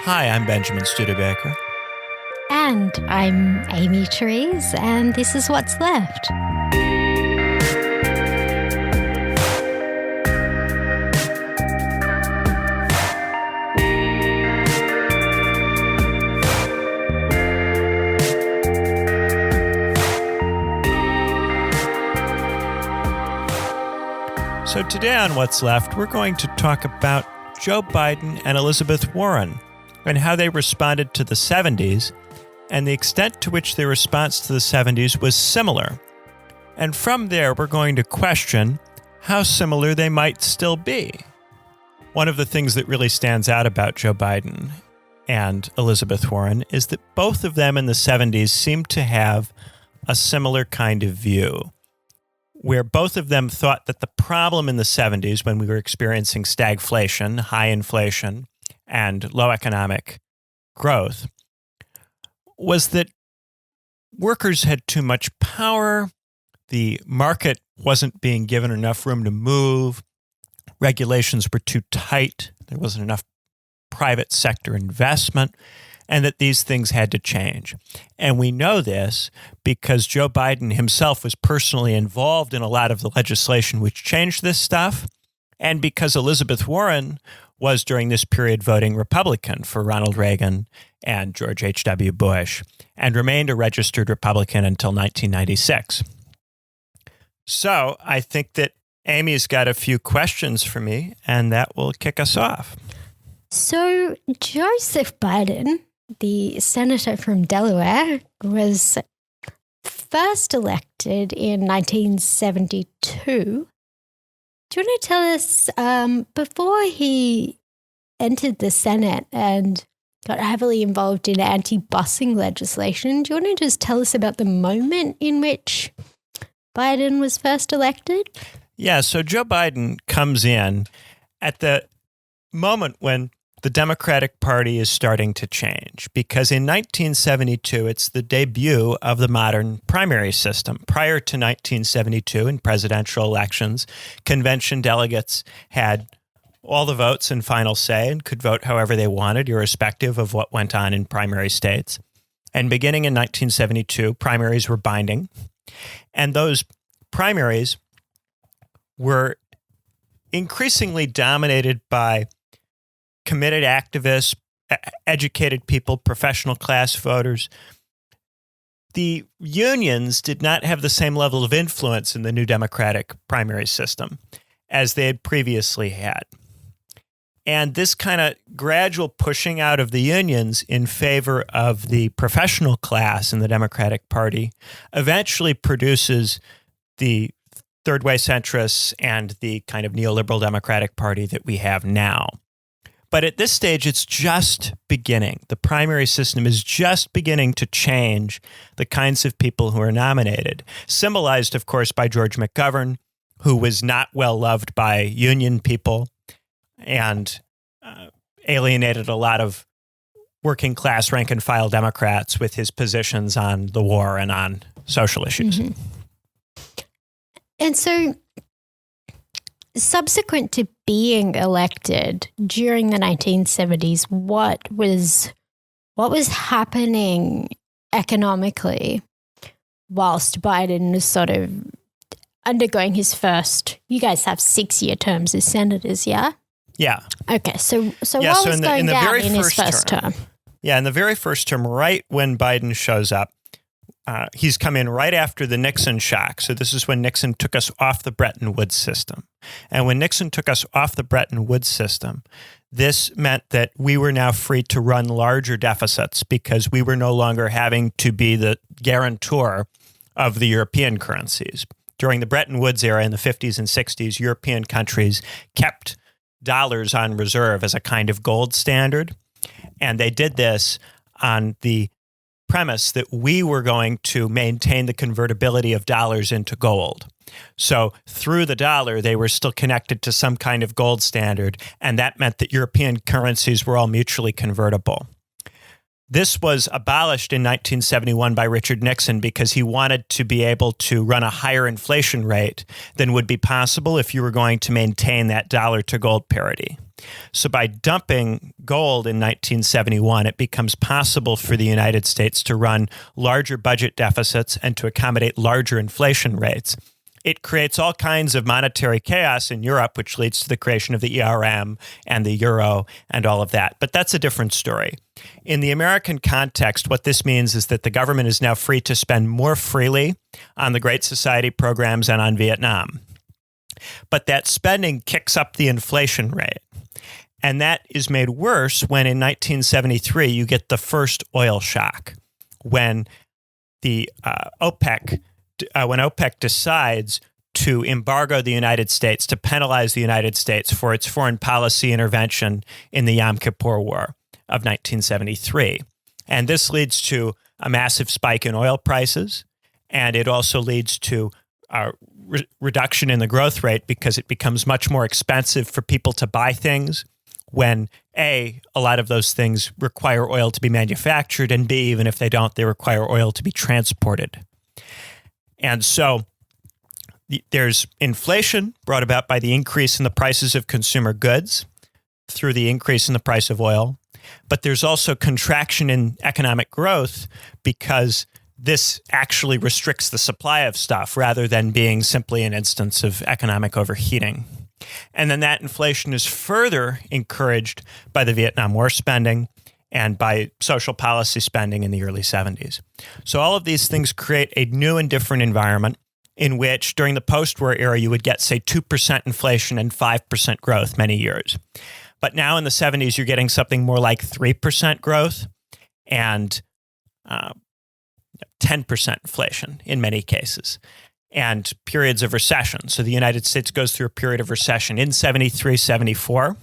Hi, I'm Benjamin Studebaker. And I'm Amy Terese, and this is What's Left. So today on What's Left, we're going to talk about Joe Biden and Elizabeth Warren and how they responded to the 70s and the extent to which their response to the 70s was similar. And from there, we're going to question how similar they might still be. One of the things that really stands out about Joe Biden and Elizabeth Warren is that both of them in the 70s seemed to have a similar kind of view, where both of them thought that the problem in the 70s, when we were experiencing stagflation, high inflation, and low economic growth, was that workers had too much power, the market wasn't being given enough room to move, regulations were too tight, there wasn't enough private sector investment, and that these things had to change. And we know this because Joe Biden himself was personally involved in a lot of the legislation which changed this stuff, and because Elizabeth Warren was during this period voting Republican for Ronald Reagan and George H.W. Bush, and remained a registered Republican until 1996. So I think that Amy's got a few questions for me, and that will kick us off. So Joseph Biden, the senator from Delaware, was first elected in 1972. Do you want to tell us, before he entered the Senate and got heavily involved in anti-busing legislation, do you want to just tell us about the moment in which Biden was first elected? Yeah, so Joe Biden comes in at the moment when the Democratic Party is starting to change, because in 1972, it's the debut of the modern primary system. Prior to 1972, in presidential elections, convention delegates had all the votes and final say and could vote however they wanted, irrespective of what went on in primary states. And beginning in 1972, primaries were binding. And those primaries were increasingly dominated by committed activists, educated people, professional class voters. The unions did not have the same level of influence in the new Democratic primary system as they had previously had. And this kind of gradual pushing out of the unions in favor of the professional class in the Democratic Party eventually produces the third way centrists and the kind of neoliberal Democratic Party that we have now. But at this stage, it's just beginning. The primary system is just beginning to change the kinds of people who are nominated, symbolized, of course, by George McGovern, who was not well loved by union people and alienated a lot of working class rank and file Democrats with his positions on the war and on social issues. Mm-hmm. And so, subsequent to being elected during the 1970s, what was happening economically whilst Biden was sort of undergoing his first, you guys have 6-year terms as senators, yeah? Yeah. Okay, so what was going down in his first term? Yeah, in the very first term, right when Biden shows up, he's come in right after the Nixon shock. So this is when Nixon took us off the Bretton Woods system. And when Nixon took us off the Bretton Woods system, this meant that we were now free to run larger deficits because we were no longer having to be the guarantor of the European currencies. During the Bretton Woods era in the 50s and 60s, European countries kept dollars on reserve as a kind of gold standard. And they did this on the premise that we were going to maintain the convertibility of dollars into gold. So through the dollar, they were still connected to some kind of gold standard, and that meant that European currencies were all mutually convertible. This was abolished in 1971 by Richard Nixon because he wanted to be able to run a higher inflation rate than would be possible if you were going to maintain that dollar to gold parity. So by dumping gold in 1971, it becomes possible for the United States to run larger budget deficits and to accommodate larger inflation rates. It creates all kinds of monetary chaos in Europe, which leads to the creation of the ERM and the euro and all of that. But that's a different story. In the American context, what this means is that the government is now free to spend more freely on the Great Society programs and on Vietnam. But that spending kicks up the inflation rate. And that is made worse when in 1973 you get the first oil shock, when the OPEC decides to embargo the United States, to penalize the United States for its foreign policy intervention in the Yom Kippur War of 1973. And this leads to a massive spike in oil prices, and it also leads to a reduction in the growth rate because it becomes much more expensive for people to buy things when A, a lot of those things require oil to be manufactured, and B, even if they don't, they require oil to be transported. And so there's inflation brought about by the increase in the prices of consumer goods through the increase in the price of oil. But there's also contraction in economic growth because this actually restricts the supply of stuff rather than being simply an instance of economic overheating. And then that inflation is further encouraged by the Vietnam War spending and by social policy spending in the early 70s. So all of these things create a new and different environment in which during the post-war era, you would get, say, 2% inflation and 5% growth many years. But now in the 70s, you're getting something more like 3% growth and 10% inflation in many cases, and periods of recession. So the United States goes through a period of recession in 73, 74.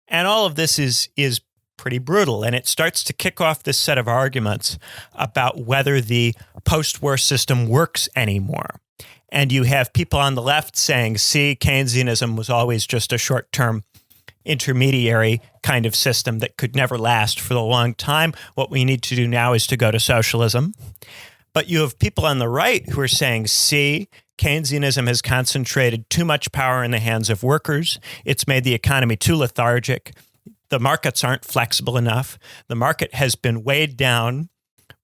And all of this is pretty brutal. And it starts to kick off this set of arguments about whether the post-war system works anymore. And you have people on the left saying, see, Keynesianism was always just a short-term intermediary kind of system that could never last for a long time. What we need to do now is to go to socialism. But you have people on the right who are saying, see, Keynesianism has concentrated too much power in the hands of workers. It's made the economy too lethargic. The markets aren't flexible enough. The market has been weighed down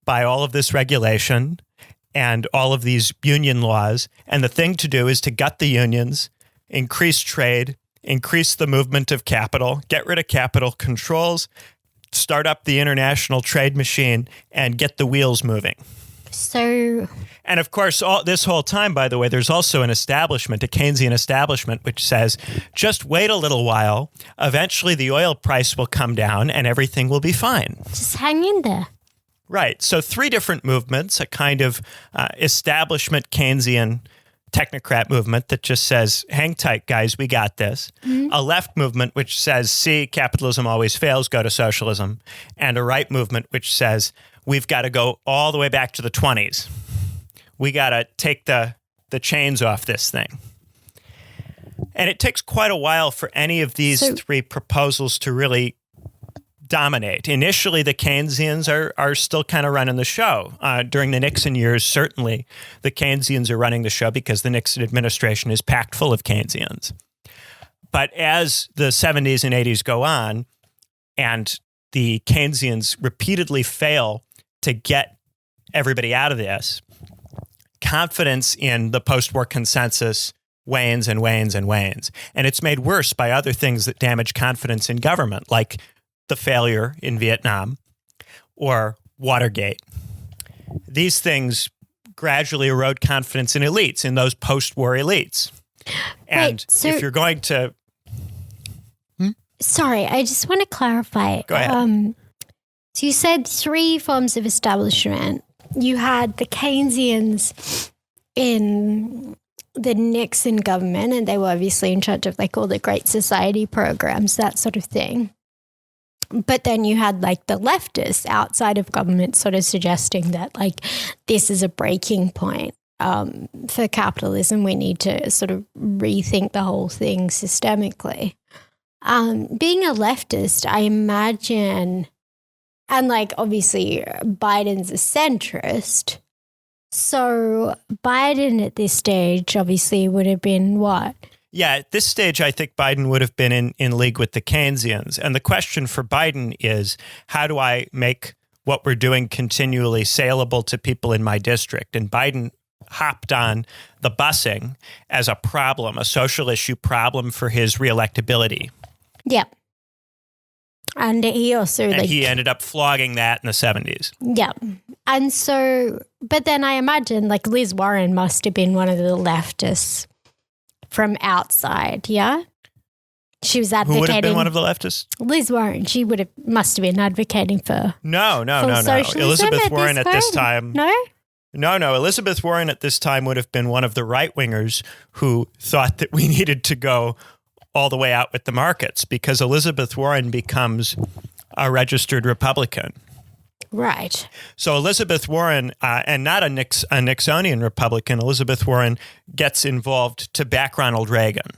by all of this regulation and all of these union laws. And the thing to do is to gut the unions, increase trade, increase the movement of capital, get rid of capital controls, start up the international trade machine, and get the wheels moving. And of course, this whole time, by the way, there's also an establishment, a Keynesian establishment, which says, just wait a little while. Eventually, the oil price will come down and everything will be fine. Just hang in there. Right. So 3 different movements, a kind of establishment Keynesian technocrat movement that just says, hang tight, guys, we got this. Mm-hmm. A left movement which says, see, capitalism always fails, go to socialism. And a right movement which says, we've got to go all the way back to the 20s. We got to take the chains off this thing. And it takes quite a while for any of these 3 proposals to really dominate. Initially, the Keynesians are still kind of running the show. During the Nixon years, certainly, the Keynesians are running the show because the Nixon administration is packed full of Keynesians. But as the 70s and 80s go on, and the Keynesians repeatedly fail to get everybody out of this, confidence in the post-war consensus wanes and wanes and wanes. And it's made worse by other things that damage confidence in government, like the failure in Vietnam or Watergate. These things gradually erode confidence in elites, in those post-war elites. And if you're going to... Sorry, I just want to clarify. Go ahead. So you said 3 forms of establishment. You had the Keynesians in the Nixon government, and they were obviously in charge of like all the Great Society programs, that sort of thing. But then you had like the leftists outside of government sort of suggesting that like this is a breaking point for capitalism. We need to sort of rethink the whole thing systemically. Being a leftist, I imagine And like, obviously, Biden's a centrist. So Biden at this stage obviously would have been what? Yeah, at this stage, I think Biden would have been in league with the Keynesians. And the question for Biden is, how do I make what we're doing continually saleable to people in my district? And Biden hopped on the busing as a problem, a social issue problem for his reelectability. Yeah. And he also he ended up flogging that in the 70s. Yeah. And so, but then I imagine like Liz Warren must have been one of the leftists from outside, yeah? She was advocating. Who would have been one of the leftists? Liz Warren. She must have been advocating for. No. Elizabeth Warren at this time. No? No. Elizabeth Warren at this time would have been one of the right-wingers who thought that we needed to go all the way out with the markets, because Elizabeth Warren becomes a registered Republican. Right. So Elizabeth Warren, and not a Nixonian Republican, Elizabeth Warren gets involved to back Ronald Reagan.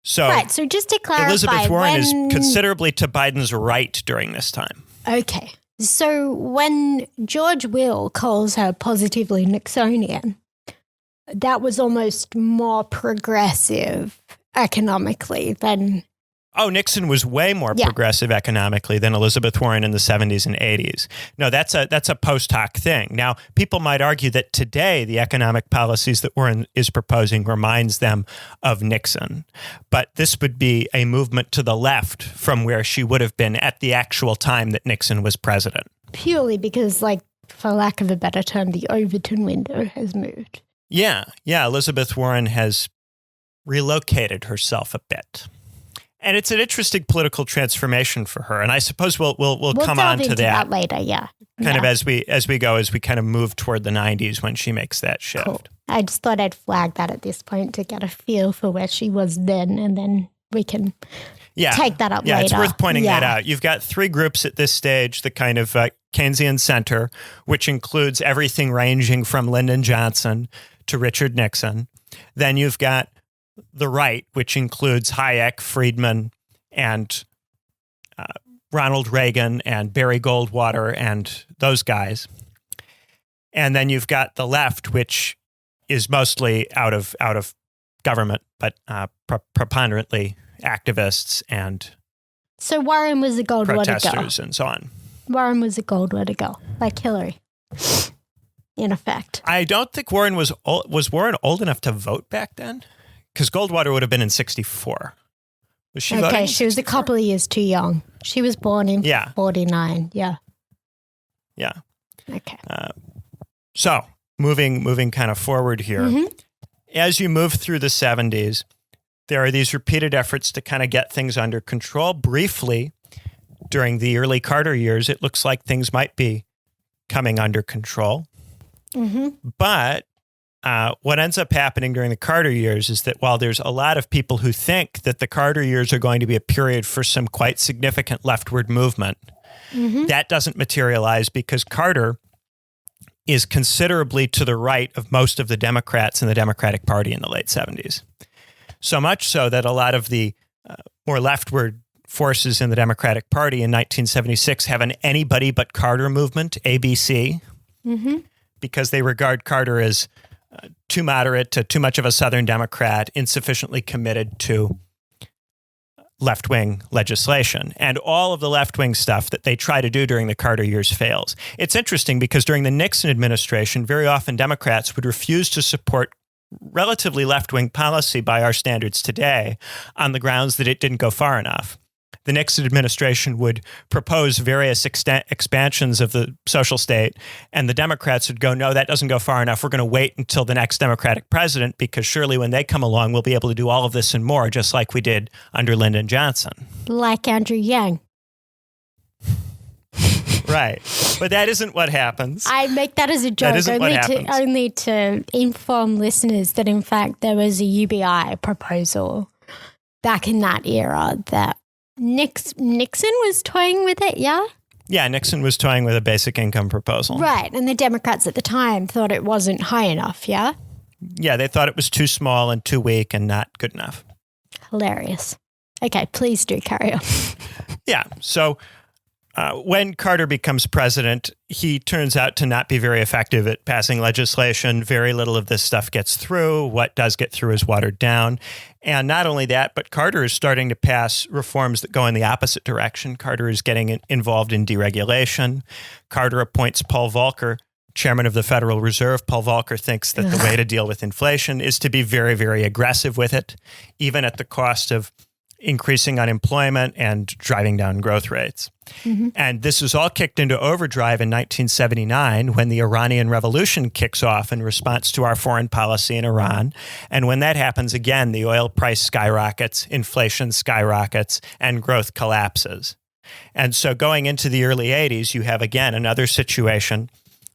So, right. So just to clarify, Elizabeth Warren is considerably to Biden's right during this time. Okay. So when George Will calls her positively Nixonian, that was almost more progressive economically than... Oh, Nixon was way more progressive economically than Elizabeth Warren in the 70s and 80s. No, that's a post hoc thing. Now, people might argue that today the economic policies that Warren is proposing reminds them of Nixon. But this would be a movement to the left from where she would have been at the actual time that Nixon was president. Purely because, like, for lack of a better term, the Overton window has moved. Yeah. Elizabeth Warren has relocated herself a bit. And it's an interesting political transformation for her. And I suppose we'll come on to that later, yeah. Kind of as we kind of move toward the 90s when she makes that shift. Cool. I just thought I'd flag that at this point to get a feel for where she was then, and then we can take that up later. Yeah, it's worth pointing that out. You've got three groups at this stage, the kind of Keynesian center, which includes everything ranging from Lyndon Johnson to Richard Nixon. Then you've got the right, which includes Hayek, Friedman, and Ronald Reagan and Barry Goldwater and those guys. And then you've got the left, which is mostly out of government, but preponderantly activists and so Warren was a gold protesters and so on. Warren was a gold way to go, like Hillary, in effect. I don't think Warren was Warren old enough to vote back then? Because Goldwater would have been in 64. Was she voting in 64? She was a couple of years too young. She was born in 49. Yeah. Yeah. Okay. So moving kind of forward here, as you move through the 70s, there are these repeated efforts to kind of get things under control. Briefly, during the early Carter years, it looks like things might be coming under control. But what ends up happening during the Carter years is that while there's a lot of people who think that the Carter years are going to be a period for some quite significant leftward movement, that doesn't materialize because Carter is considerably to the right of most of the Democrats in the Democratic Party in the late 70s. So much so that a lot of the more leftward forces in the Democratic Party in 1976 have an anybody but Carter movement, ABC, because they regard Carter as too moderate, to too much of a Southern Democrat, insufficiently committed to left-wing legislation. And all of the left-wing stuff that they try to do during the Carter years fails. It's interesting because during the Nixon administration, very often Democrats would refuse to support relatively left-wing policy by our standards today on the grounds that it didn't go far enough. The Nixon administration would propose various expansions of the social state, and the Democrats would go, no, that doesn't go far enough. We're going to wait until the next Democratic president, because surely when they come along, we'll be able to do all of this and more, just like we did under Lyndon Johnson. Like Andrew Yang. Right. But that isn't what happens. I make that as a joke, only to inform listeners that, in fact, there was a UBI proposal back in that era that Nixon was toying with it, yeah? Yeah, Nixon was toying with a basic income proposal. Right, and the Democrats at the time thought it wasn't high enough, yeah? Yeah, they thought it was too small and too weak and not good enough. Hilarious. Okay, please do carry on. Yeah, so when Carter becomes president, he turns out to not be very effective at passing legislation. Very little of this stuff gets through. What does get through is watered down. And not only that, but Carter is starting to pass reforms that go in the opposite direction. Carter is getting involved in deregulation. Carter appoints Paul Volcker chairman of the Federal Reserve. Paul Volcker thinks that the way to deal with inflation is to be very, very aggressive with it, even at the cost of increasing unemployment and driving down growth rates. Mm-hmm. And this was all kicked into overdrive in 1979 when the Iranian Revolution kicks off in response to our foreign policy in Iran. And when that happens again, the oil price skyrockets, inflation skyrockets, and growth collapses. And so going into the early 80s, you have again another situation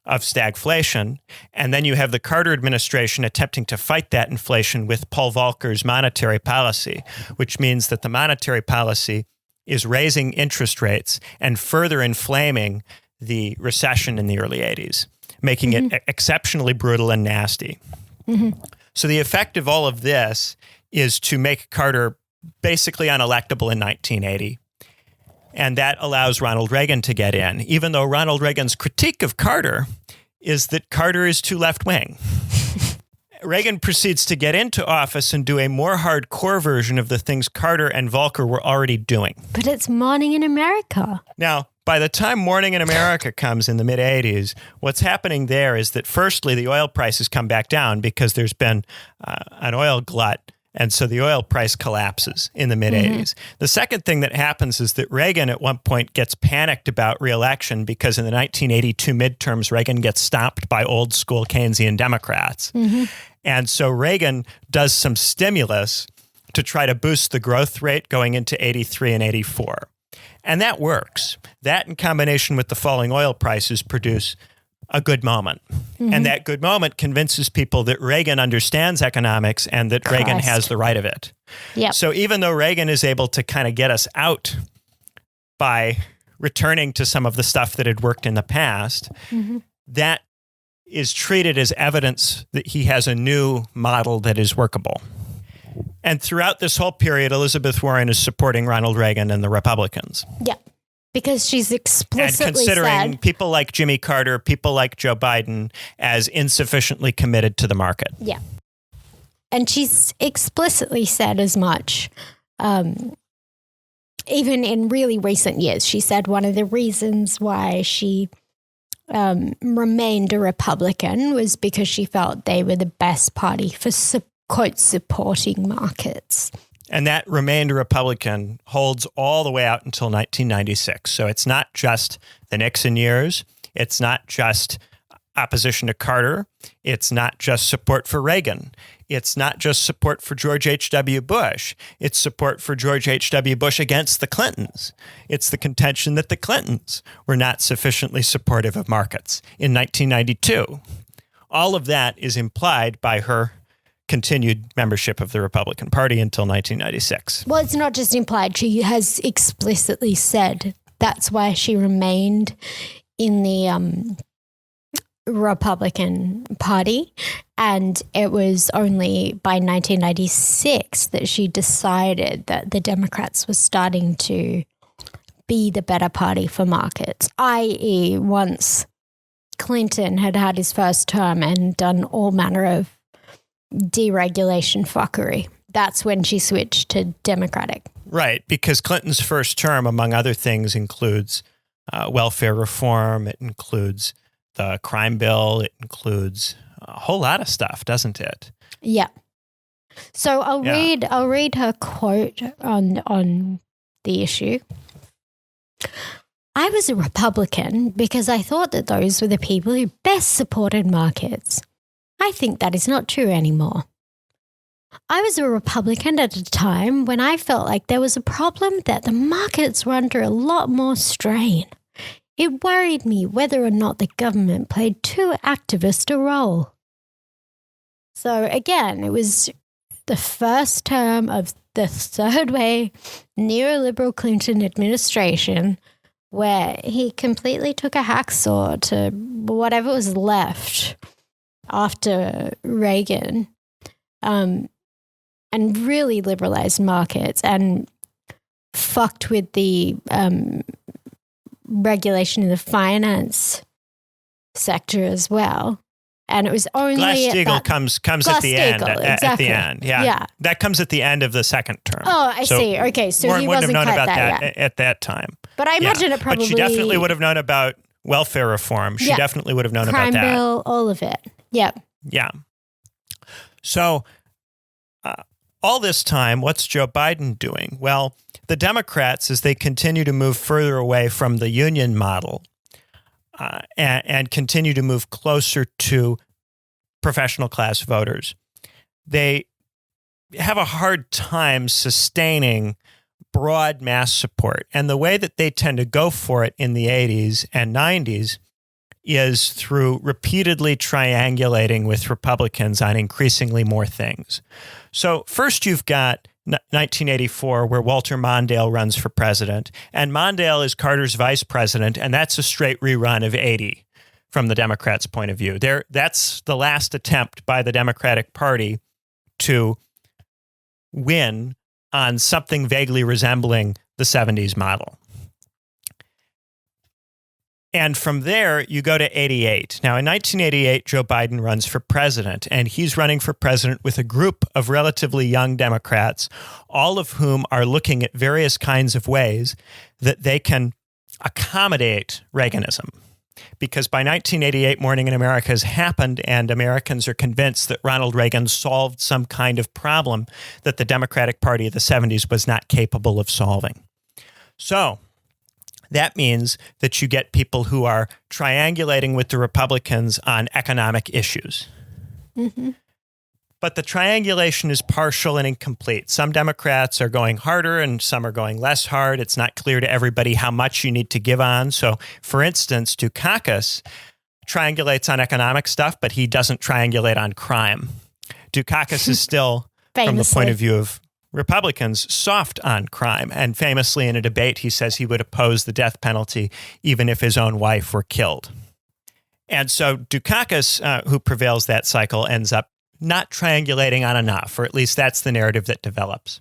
of stagflation. And then you have the Carter administration attempting to fight that inflation with Paul Volcker's monetary policy, which means that the monetary policy is raising interest rates and further inflaming the recession in the early 80s, making it exceptionally brutal and nasty. Mm-hmm. So the effect of all of this is to make Carter basically unelectable in 1980. And that allows Ronald Reagan to get in, even though Ronald Reagan's critique of Carter is that Carter is too left-wing. Reagan proceeds to get into office and do a more hardcore version of the things Carter and Volcker were already doing. But it's Morning in America. Now, by the time Morning in America comes in the mid-'80s, what's happening there is that firstly, the oil prices come back down because there's been an oil glut. And so the oil price collapses in the mid-'80s. Mm-hmm. The second thing that happens is that Reagan at one point gets panicked about re-election because in the 1982 midterms, Reagan gets stopped by old school Keynesian Democrats. Mm-hmm. And so Reagan does some stimulus to try to boost the growth rate going into 83 and 84. And that works. That in combination with the falling oil prices produce a good moment. Mm-hmm. And that good moment convinces people that Reagan understands economics and that Reagan has the right of it. Yep. So even though Reagan is able to kind of get us out by returning to some of the stuff that had worked in the past, that is treated as evidence that he has a new model that is workable. And throughout this whole period, Elizabeth Warren is supporting Ronald Reagan and the Republicans. Yep. Because she's explicitly and considering said, people like Jimmy Carter, people like Joe Biden as insufficiently committed to the market. Yeah. And she's explicitly said as much, even in really recent years. She said one of the reasons why she remained a Republican was because she felt they were the best party for, quote, supporting markets. And that remained a Republican holds all the way out until 1996. So it's not just the Nixon years. It's not just opposition to Carter. It's not just support for Reagan. It's not just support for George H.W. Bush. It's support for George H.W. Bush against the Clintons. It's the contention that the Clintons were not sufficiently supportive of markets in 1992. All of that is implied by her continued membership of the Republican Party until 1996. Well, it's not just implied. She has explicitly said that's why she remained in the Republican Party. And it was only by 1996 that she decided that the Democrats were starting to be the better party for markets, i.e. once Clinton had had his first term and done all manner of deregulation fuckery. That's when she switched to Democratic. Right, because Clinton's first term, among other things, includes welfare reform. It includes the crime bill. It includes a whole lot of stuff, doesn't it? Yeah. So I'll read her quote on the issue. I was a Republican because I thought that those were the people who best supported markets. I think that is not true anymore. I was a Republican at a time when I felt like there was a problem that the markets were under a lot more strain. It worried me whether or not the government played too activist a role. So again, it was the first term of the third way neoliberal Clinton administration where he completely took a hacksaw to whatever was left after Reagan, and really liberalized markets and fucked with the regulation in the finance sector as well. And it was only Glass-Steagall comes at the end. Exactly. At the end, yeah. That comes at the end of the second term. Oh, I see. Okay, so he wasn't known quite about that that at that time. But I imagine it probably. But she definitely would have known about welfare reform. She definitely would have known about that. Crime bill, all of it. Yep. Yeah. So all this time, what's Joe Biden doing? Well, the Democrats, as they continue to move further away from the union model and continue to move closer to professional class voters, they have a hard time sustaining broad mass support. And the way that they tend to go for it in the 80s and 90s is through repeatedly triangulating with Republicans on increasingly more things. So first you've got 1984, where Walter Mondale runs for president, and Mondale is Carter's vice president, and that's a straight rerun of 80 from the Democrats' point of view. That's the last attempt by the Democratic Party to win on something vaguely resembling the 70s model. And from there, you go to 88. Now, in 1988, Joe Biden runs for president, and he's running for president with a group of relatively young Democrats, all of whom are looking at various kinds of ways that they can accommodate Reaganism. Because by 1988, Morning in America has happened, and Americans are convinced that Ronald Reagan solved some kind of problem that the Democratic Party of the 70s was not capable of solving. So that means that you get people who are triangulating with the Republicans on economic issues. Mm-hmm. But the triangulation is partial and incomplete. Some Democrats are going harder and some are going less hard. It's not clear to everybody how much you need to give on. So, for instance, Dukakis triangulates on economic stuff, but he doesn't triangulate on crime. Dukakis is still, from the point of view of Republicans, soft on crime. And famously in a debate, he says he would oppose the death penalty even if his own wife were killed. And so Dukakis, who prevails that cycle, ends up not triangulating on enough, or at least that's the narrative that develops.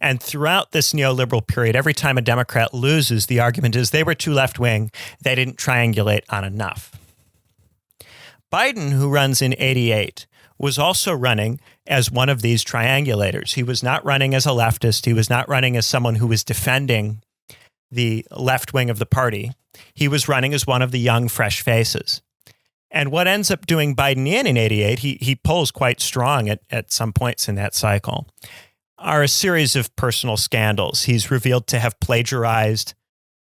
And throughout this neoliberal period, every time a Democrat loses, the argument is they were too left-wing, they didn't triangulate on enough. Biden, who runs in 88, was also running as one of these triangulators. He was not running as a leftist. He was not running as someone who was defending the left wing of the party. He was running as one of the young, fresh faces. And what ends up doing Biden in 88, he polls quite strong at some points in that cycle, are a series of personal scandals. He's revealed to have plagiarized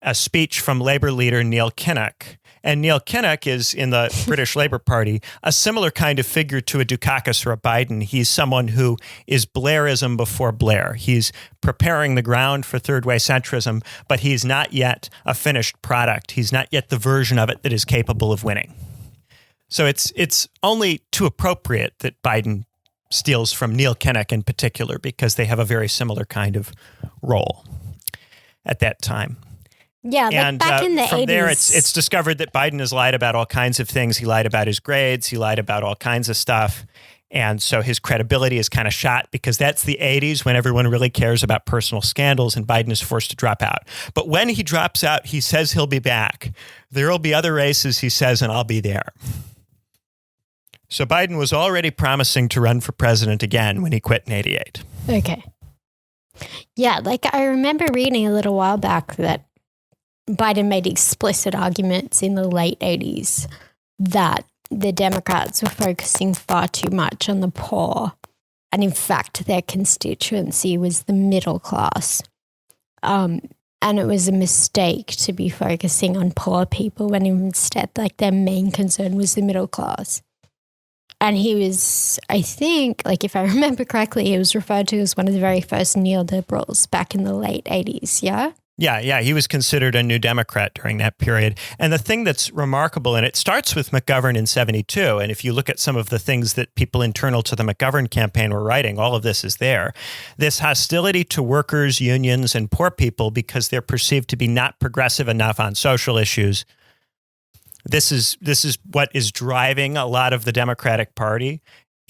a speech from Labor leader Neil Kinnock. And Neil Kinnock is, in the British Labour Party, a similar kind of figure to a Dukakis or a Biden. He's someone who is Blairism before Blair. He's preparing the ground for third-way centrism, but he's not yet a finished product. He's not yet the version of it that is capable of winning. So it's only too appropriate that Biden steals from Neil Kinnock in particular, because they have a very similar kind of role at that time. Yeah, like and back in the 80s. From there, it's discovered that Biden has lied about all kinds of things. He lied about his grades. He lied about all kinds of stuff. And so his credibility is kind of shot, because that's the 80s when everyone really cares about personal scandals, and Biden is forced to drop out. But when he drops out, he says he'll be back. There will be other races, he says, and I'll be there. So Biden was already promising to run for president again when he quit in 88. Okay. Yeah, like I remember reading a little while back that Biden made explicit arguments in the late 80s that the Democrats were focusing far too much on the poor. And in fact, their constituency was the middle class. And it was a mistake to be focusing on poor people when instead, like, their main concern was the middle class. And he was, I think, like, if I remember correctly, he was referred to as one of the very first neoliberals back in the late 80s, yeah? Yeah, he was considered a new Democrat during that period. And the thing that's remarkable, and it starts with McGovern in 72, and if you look at some of the things that people internal to the McGovern campaign were writing, all of this is there. This hostility to workers, unions, and poor people because they're perceived to be not progressive enough on social issues. This is what is driving a lot of the Democratic Party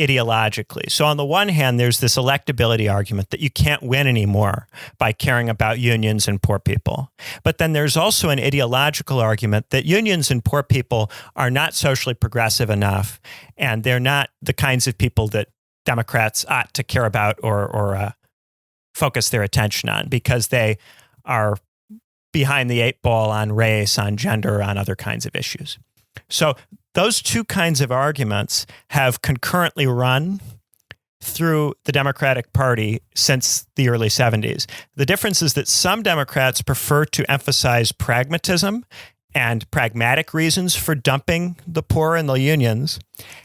ideologically. So on the one hand, there's this electability argument that you can't win anymore by caring about unions and poor people. But then there's also an ideological argument that unions and poor people are not socially progressive enough, and they're not the kinds of people that Democrats ought to care about or focus their attention on, because they are behind the eight ball on race, on gender, on other kinds of issues. So those two kinds of arguments have concurrently run through the Democratic Party since the early 70s. The difference is that some Democrats prefer to emphasize pragmatism and pragmatic reasons for dumping the poor and the unions,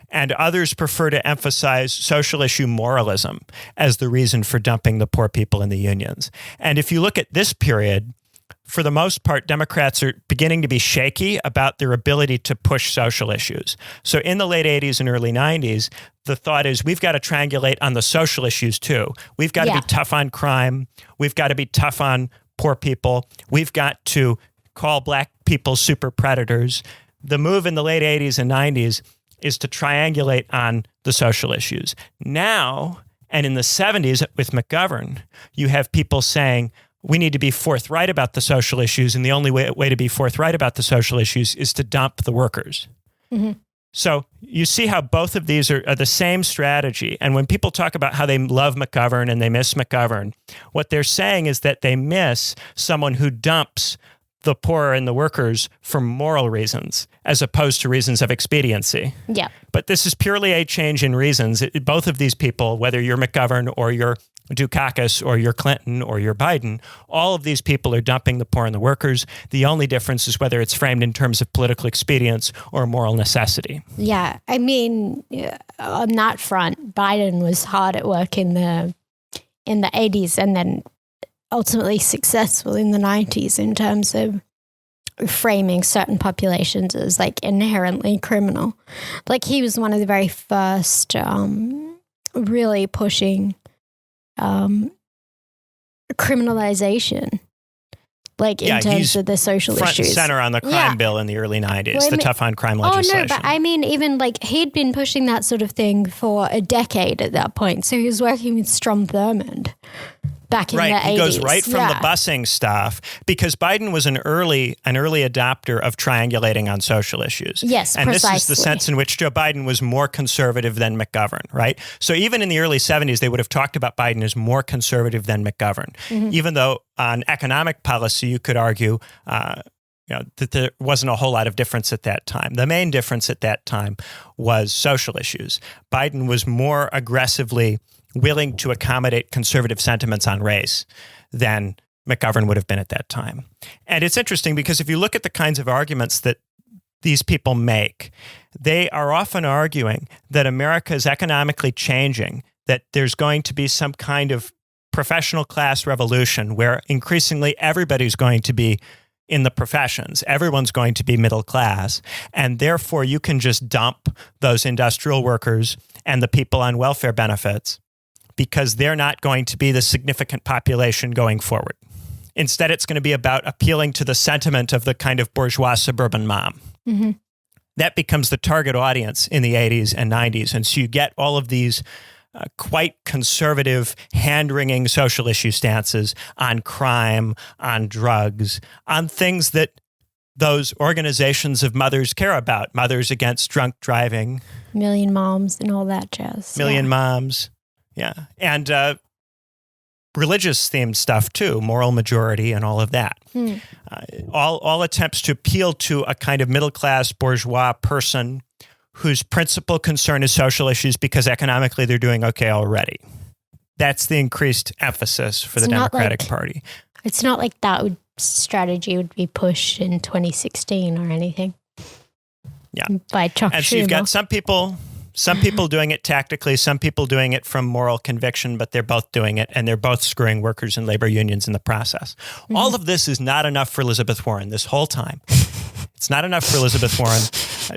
and others prefer to emphasize social issue moralism as the reason for dumping the poor people and the unions. And if you look at this period, for the most part, Democrats are beginning to be shaky about their ability to push social issues. So in the late 80s and early 90s, the thought is we've got to triangulate on the social issues too. We've got to be tough on crime. We've got to be tough on poor people. We've got to call black people super predators. The move in the late 80s and 90s is to triangulate on the social issues. Now, and in the 70s with McGovern, you have people saying, we need to be forthright about the social issues, and the only way to be forthright about the social issues is to dump the workers. Mm-hmm. So you see how both of these are the same strategy. And when people talk about how they love McGovern and they miss McGovern, what they're saying is that they miss someone who dumps the poor and the workers for moral reasons, as opposed to reasons of expediency. Yeah. But this is purely a change in reasons. Both of these people, whether you're McGovern or you're Dukakis or you're Clinton or you're Biden, all of these people are dumping the poor and the workers. The only difference is whether it's framed in terms of political expedience or moral necessity. Yeah. I mean, on that front, Biden was hard at work in the 80s and then ultimately successful in the 90s in terms of framing certain populations as like inherently criminal. Like he was one of the very first really pushing criminalization, like in terms of the social front issues. And center on the crime bill in the early 90s, the tough on crime legislation. Oh no, but I mean, even like he'd been pushing that sort of thing for a decade at that point. So he was working with Strom Thurmond back in the 80s. He goes right from the busing stuff, because Biden was an early adopter of triangulating on social issues. Yes, and precisely. This is the sense in which Joe Biden was more conservative than McGovern, right? So even in the early 70s, they would have talked about Biden as more conservative than McGovern, even though on economic policy, you could argue that there wasn't a whole lot of difference at that time. The main difference at that time was social issues. Biden was more aggressively willing to accommodate conservative sentiments on race than McGovern would have been at that time. And it's interesting because if you look at the kinds of arguments that these people make, they are often arguing that America is economically changing, that there's going to be some kind of professional class revolution where increasingly everybody's going to be in the professions. Everyone's going to be middle class. And therefore, you can just dump those industrial workers and the people on welfare benefits because they're not going to be the significant population going forward. Instead, it's going to be about appealing to the sentiment of the kind of bourgeois suburban mom. Mm-hmm. That becomes the target audience in the 80s and 90s. And so you get all of these quite conservative, hand-wringing social issue stances on crime, on drugs, on things that those organizations of mothers care about. Mothers Against Drunk Driving. Million Moms and all that jazz. Million Moms. Yeah. And religious themed stuff too, moral majority and all of that. All attempts to appeal to a kind of middle-class bourgeois person whose principal concern is social issues because economically they're doing okay already. That's the increased emphasis for the Democratic Party. It's not like that strategy would be pushed in 2016 or anything. Yeah. By Chuck Schumer. And so you've got some people doing it tactically, some people doing it from moral conviction, but they're both doing it, and they're both screwing workers and labor unions in the process. Mm-hmm. All of this is not enough for Elizabeth Warren this whole time. It's not enough for Elizabeth Warren.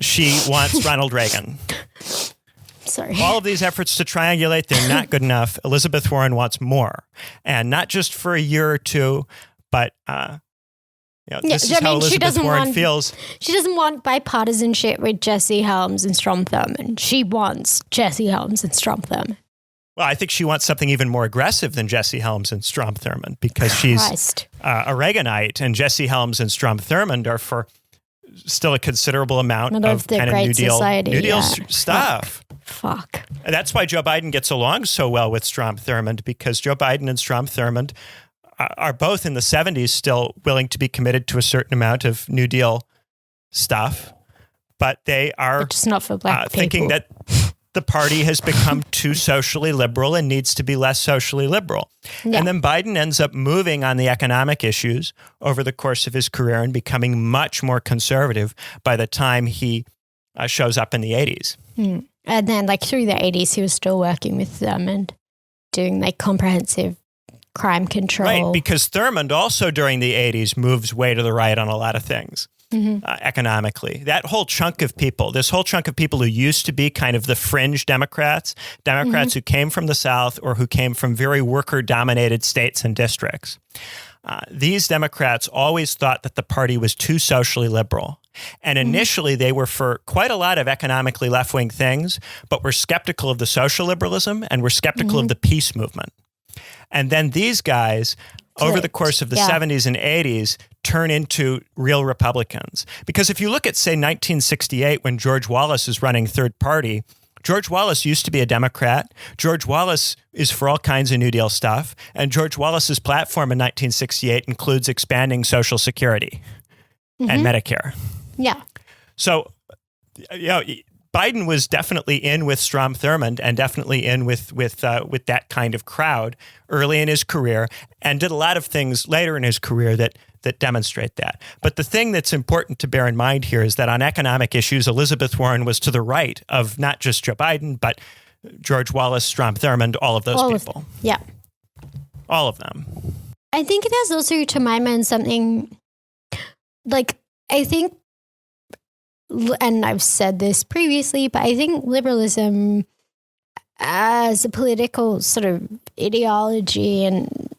She wants Ronald Reagan. Sorry. All of these efforts to triangulate, they're not good enough. Elizabeth Warren wants more. And not just for a year or two, but This is how Elizabeth Warren feels. She doesn't want bipartisanship with Jesse Helms and Strom Thurmond. She wants Jesse Helms and Strom Thurmond. Well, I think she wants something even more aggressive than Jesse Helms and Strom Thurmond because she's a Reaganite, and Jesse Helms and Strom Thurmond are for still a considerable amount of kind of New Deal stuff. Fuck. And that's why Joe Biden gets along so well with Strom Thurmond, because Joe Biden and Strom Thurmond are both in the 70s still willing to be committed to a certain amount of New Deal stuff, but they are just not for black thinking people. that the party has become too socially liberal and needs to be less socially liberal. Yeah. And then Biden ends up moving on the economic issues over the course of his career and becoming much more conservative by the time he shows up in the 80s. And then through the 80s, he was still working with them and doing comprehensive crime control. Right, because Thurmond also during the 80s moves way to the right on a lot of things. Economically. That whole chunk of people, this whole chunk of people who used to be kind of the fringe Democrats who came from the South or who came from very worker-dominated states and districts. These Democrats always thought that the party was too socially liberal. And initially, they were for quite a lot of economically left-wing things, but were skeptical of the social liberalism and were skeptical of the peace movement. And then these guys, over the course of the 70s and 80s, turn into real Republicans. Because if you look at, say, 1968, when George Wallace is running third party, George Wallace used to be a Democrat. George Wallace is for all kinds of New Deal stuff. And George Wallace's platform in 1968 includes expanding Social Security and Medicare. Yeah. So, Biden was definitely in with Strom Thurmond and definitely in with that kind of crowd early in his career, and did a lot of things later in his career that demonstrate that. But the thing that's important to bear in mind here is that on economic issues, Elizabeth Warren was to the right of not just Joe Biden, but George Wallace, Strom Thurmond, all of those people. All of them. I think there's also, to my mind, something I think, and I've said this previously, but I think liberalism as a political sort of ideology and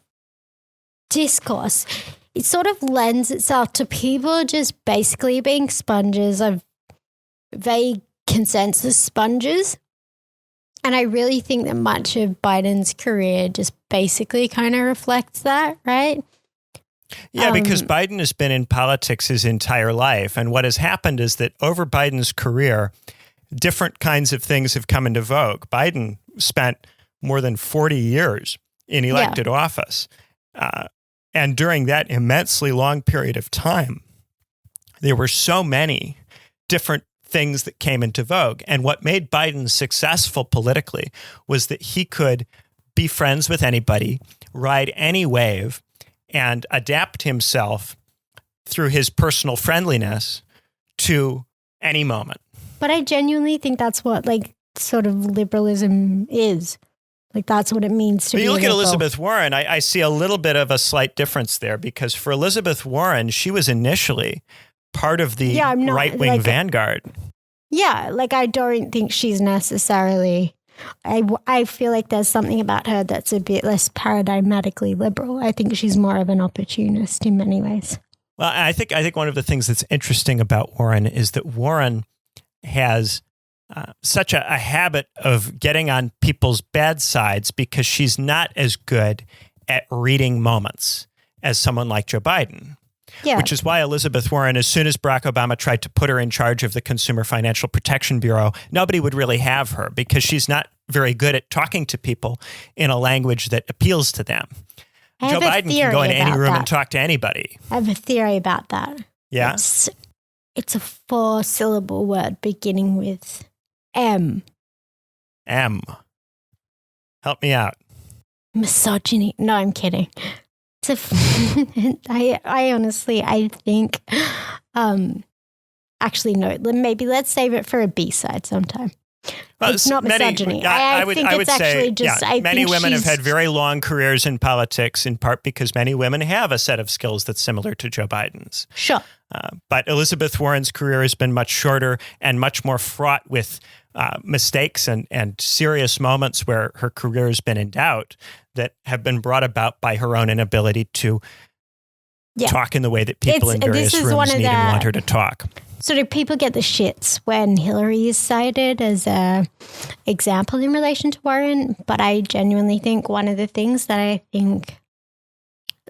discourse, it sort of lends itself to people just basically being sponges of vague consensus sponges. And I really think that much of Biden's career just basically kind of reflects that, right? Yeah, because Biden has been in politics his entire life. And what has happened is that over Biden's career, different kinds of things have come into vogue. Biden spent more than 40 years in elected office. And during that immensely long period of time, there were so many different things that came into vogue. And what made Biden successful politically was that he could be friends with anybody, ride any wave, and adapt himself through his personal friendliness to any moment. But I genuinely think that's what sort of liberalism is. That's what it means to be you look liberal. at Elizabeth Warren, I see a little bit of a slight difference there, because for Elizabeth Warren, she was initially part of the right-wing vanguard. Yeah, I don't think she's necessarily... I feel like there's something about her that's a bit less paradigmatically liberal. I think she's more of an opportunist in many ways. Well, I think one of the things that's interesting about Warren is that Warren has such a habit of getting on people's bad sides because she's not as good at reading moments as someone like Joe Biden. Yeah. Which is why Elizabeth Warren, as soon as Barack Obama tried to put her in charge of the Consumer Financial Protection Bureau, nobody would really have her because she's not very good at talking to people in a language that appeals to them. Joe Biden can go into any room and talk to anybody. I have a theory about that. Yeah? It's a 4-syllable word beginning with M. M. Help me out. Misogyny. No, I'm kidding. I honestly, I think, actually, no, maybe let's save it for a B-side sometime. It's not misogyny. I would say many women have had very long careers in politics, in part because many women have a set of skills that's similar to Joe Biden's. Sure. But Elizabeth Warren's career has been much shorter and much more fraught with mistakes and serious moments where her career has been in doubt that have been brought about by her own inability to talk in the way that people in various rooms need and want her to talk. Sort of people get the shits when Hillary is cited as a example in relation to Warren, but I genuinely think one of the things that I think,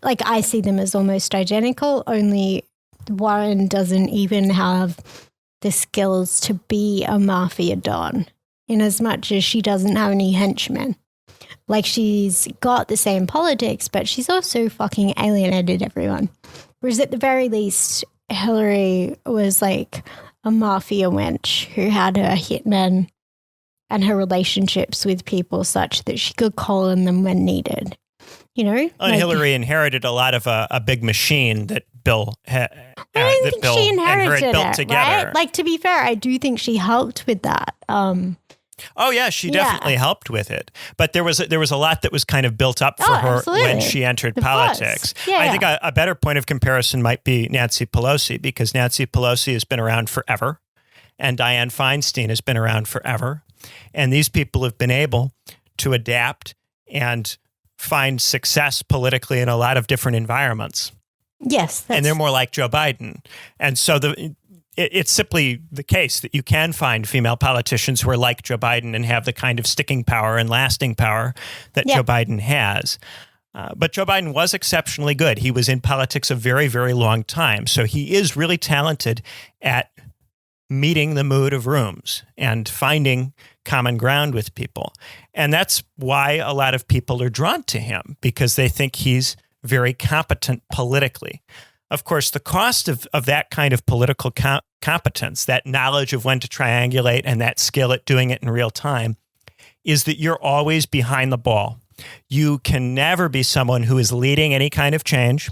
like, I see them as almost identical, only Warren doesn't even have the skills to be a mafia don, in as much as she doesn't have any henchmen. Like, she's got the same politics, but she's also fucking alienated everyone. Whereas at the very least, Hillary was like a mafia wench who had her hitmen and her relationships with people such that she could call on them when needed. You know? And Hillary inherited a lot of a big machine that Bill I don't think she inherited and her had built it, together. Right? Like, to be fair, I do think she helped with that. Oh yeah, she definitely helped with it. But there was a lot that was kind of built up for her when she entered politics. Yeah, I think a better point of comparison might be Nancy Pelosi, because Nancy Pelosi has been around forever, and Dianne Feinstein has been around forever, and these people have been able to adapt and find success politically in a lot of different environments. Yes, and they're more like Joe Biden, and so it's simply the case that you can find female politicians who are like Joe Biden and have the kind of sticking power and lasting power that Joe Biden has. But Joe Biden was exceptionally good. He was in politics a very, very long time. So he is really talented at meeting the mood of rooms and finding common ground with people. And that's why a lot of people are drawn to him, because they think he's very competent politically. Of course, the cost of that kind of political competence, that knowledge of when to triangulate and that skill at doing it in real time, is that you're always behind the ball. You can never be someone who is leading any kind of change.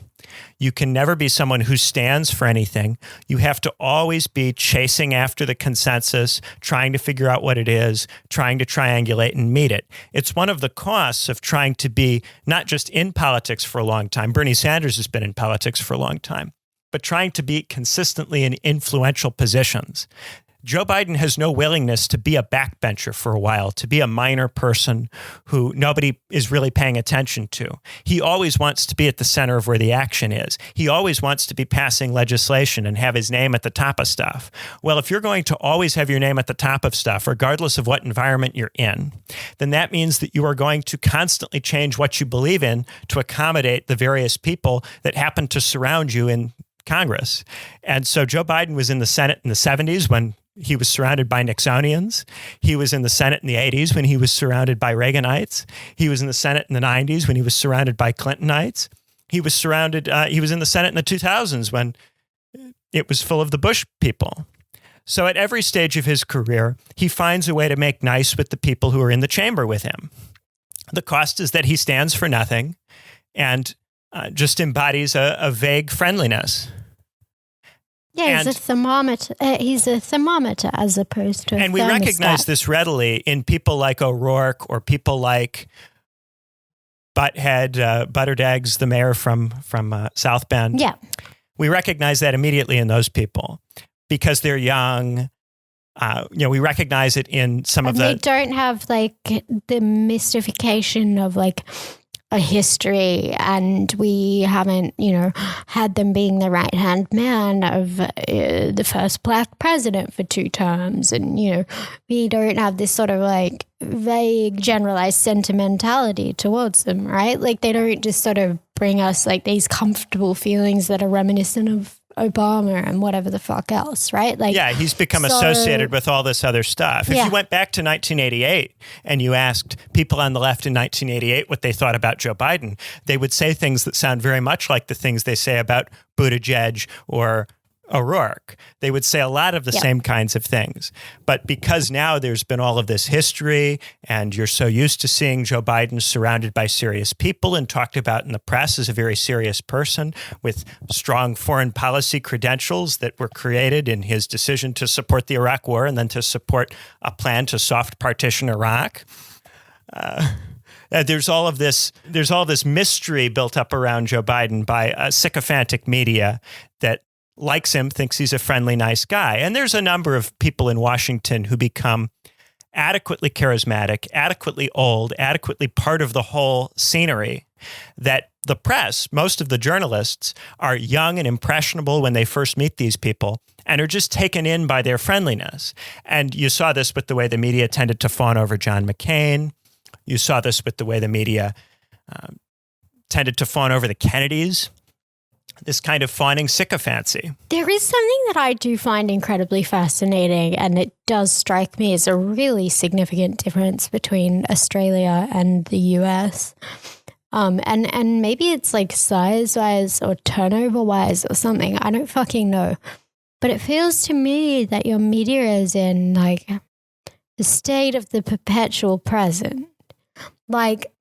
You can never be someone who stands for anything. You have to always be chasing after the consensus, trying to figure out what it is, trying to triangulate and meet it. It's one of the costs of trying to be not just in politics for a long time. Bernie Sanders has been in politics for a long time, but trying to be consistently in influential positions. Joe Biden has no willingness to be a backbencher for a while, to be a minor person who nobody is really paying attention to. He always wants to be at the center of where the action is. He always wants to be passing legislation and have his name at the top of stuff. Well, if you're going to always have your name at the top of stuff, regardless of what environment you're in, then that means that you are going to constantly change what you believe in to accommodate the various people that happen to surround you in Congress. And so Joe Biden was in the Senate in the 70s when he was surrounded by Nixonians. He was in the Senate in the 80s when he was surrounded by Reaganites. He was in the Senate in the 90s when he was surrounded by Clintonites. He was in the Senate in the 2000s when it was full of the Bush people. So at every stage of his career, he finds a way to make nice with the people who are in the chamber with him. The cost is that he stands for nothing and just embodies a vague friendliness. Yeah, he's a thermometer. He's a thermometer as opposed to a And we thermostat. recognize this readily in people like O'Rourke or people like Butthead, Butterdeggs, the mayor from South Bend. Yeah. We recognize that immediately in those people because they're young. We recognize it in some of the... They don't have like the mystification of like a history, and we haven't, had them being the right-hand man of the first black president for 2 terms. And, we don't have this sort of like vague generalized sentimentality towards them, right? Like they don't just sort of bring us like these comfortable feelings that are reminiscent of Obama and whatever the fuck else, right? Like, yeah, he's become associated with all this other stuff. If you went back to 1988 and you asked people on the left in 1988 what they thought about Joe Biden, they would say things that sound very much like the things they say about Buttigieg or O'Rourke. They would say a lot of the same kinds of things. But because now there's been all of this history and you're so used to seeing Joe Biden surrounded by serious people and talked about in the press as a very serious person with strong foreign policy credentials that were created in his decision to support the Iraq War and then to support a plan to soft partition Iraq. There's all this mystery built up around Joe Biden by a sycophantic media that likes him, thinks he's a friendly, nice guy. And there's a number of people in Washington who become adequately charismatic, adequately old, adequately part of the whole scenery that the press, most of the journalists, are young and impressionable when they first meet these people and are just taken in by their friendliness. And you saw this with the way the media tended to fawn over John McCain. You saw this with the way the media tended to fawn over the Kennedys. This kind of fawning sycophancy. There is something that I do find incredibly fascinating, and it does strike me as a really significant difference between Australia and the US. And maybe it's like size-wise or turnover-wise or something. I don't fucking know. But it feels to me that your media is in like the state of the perpetual present. Like,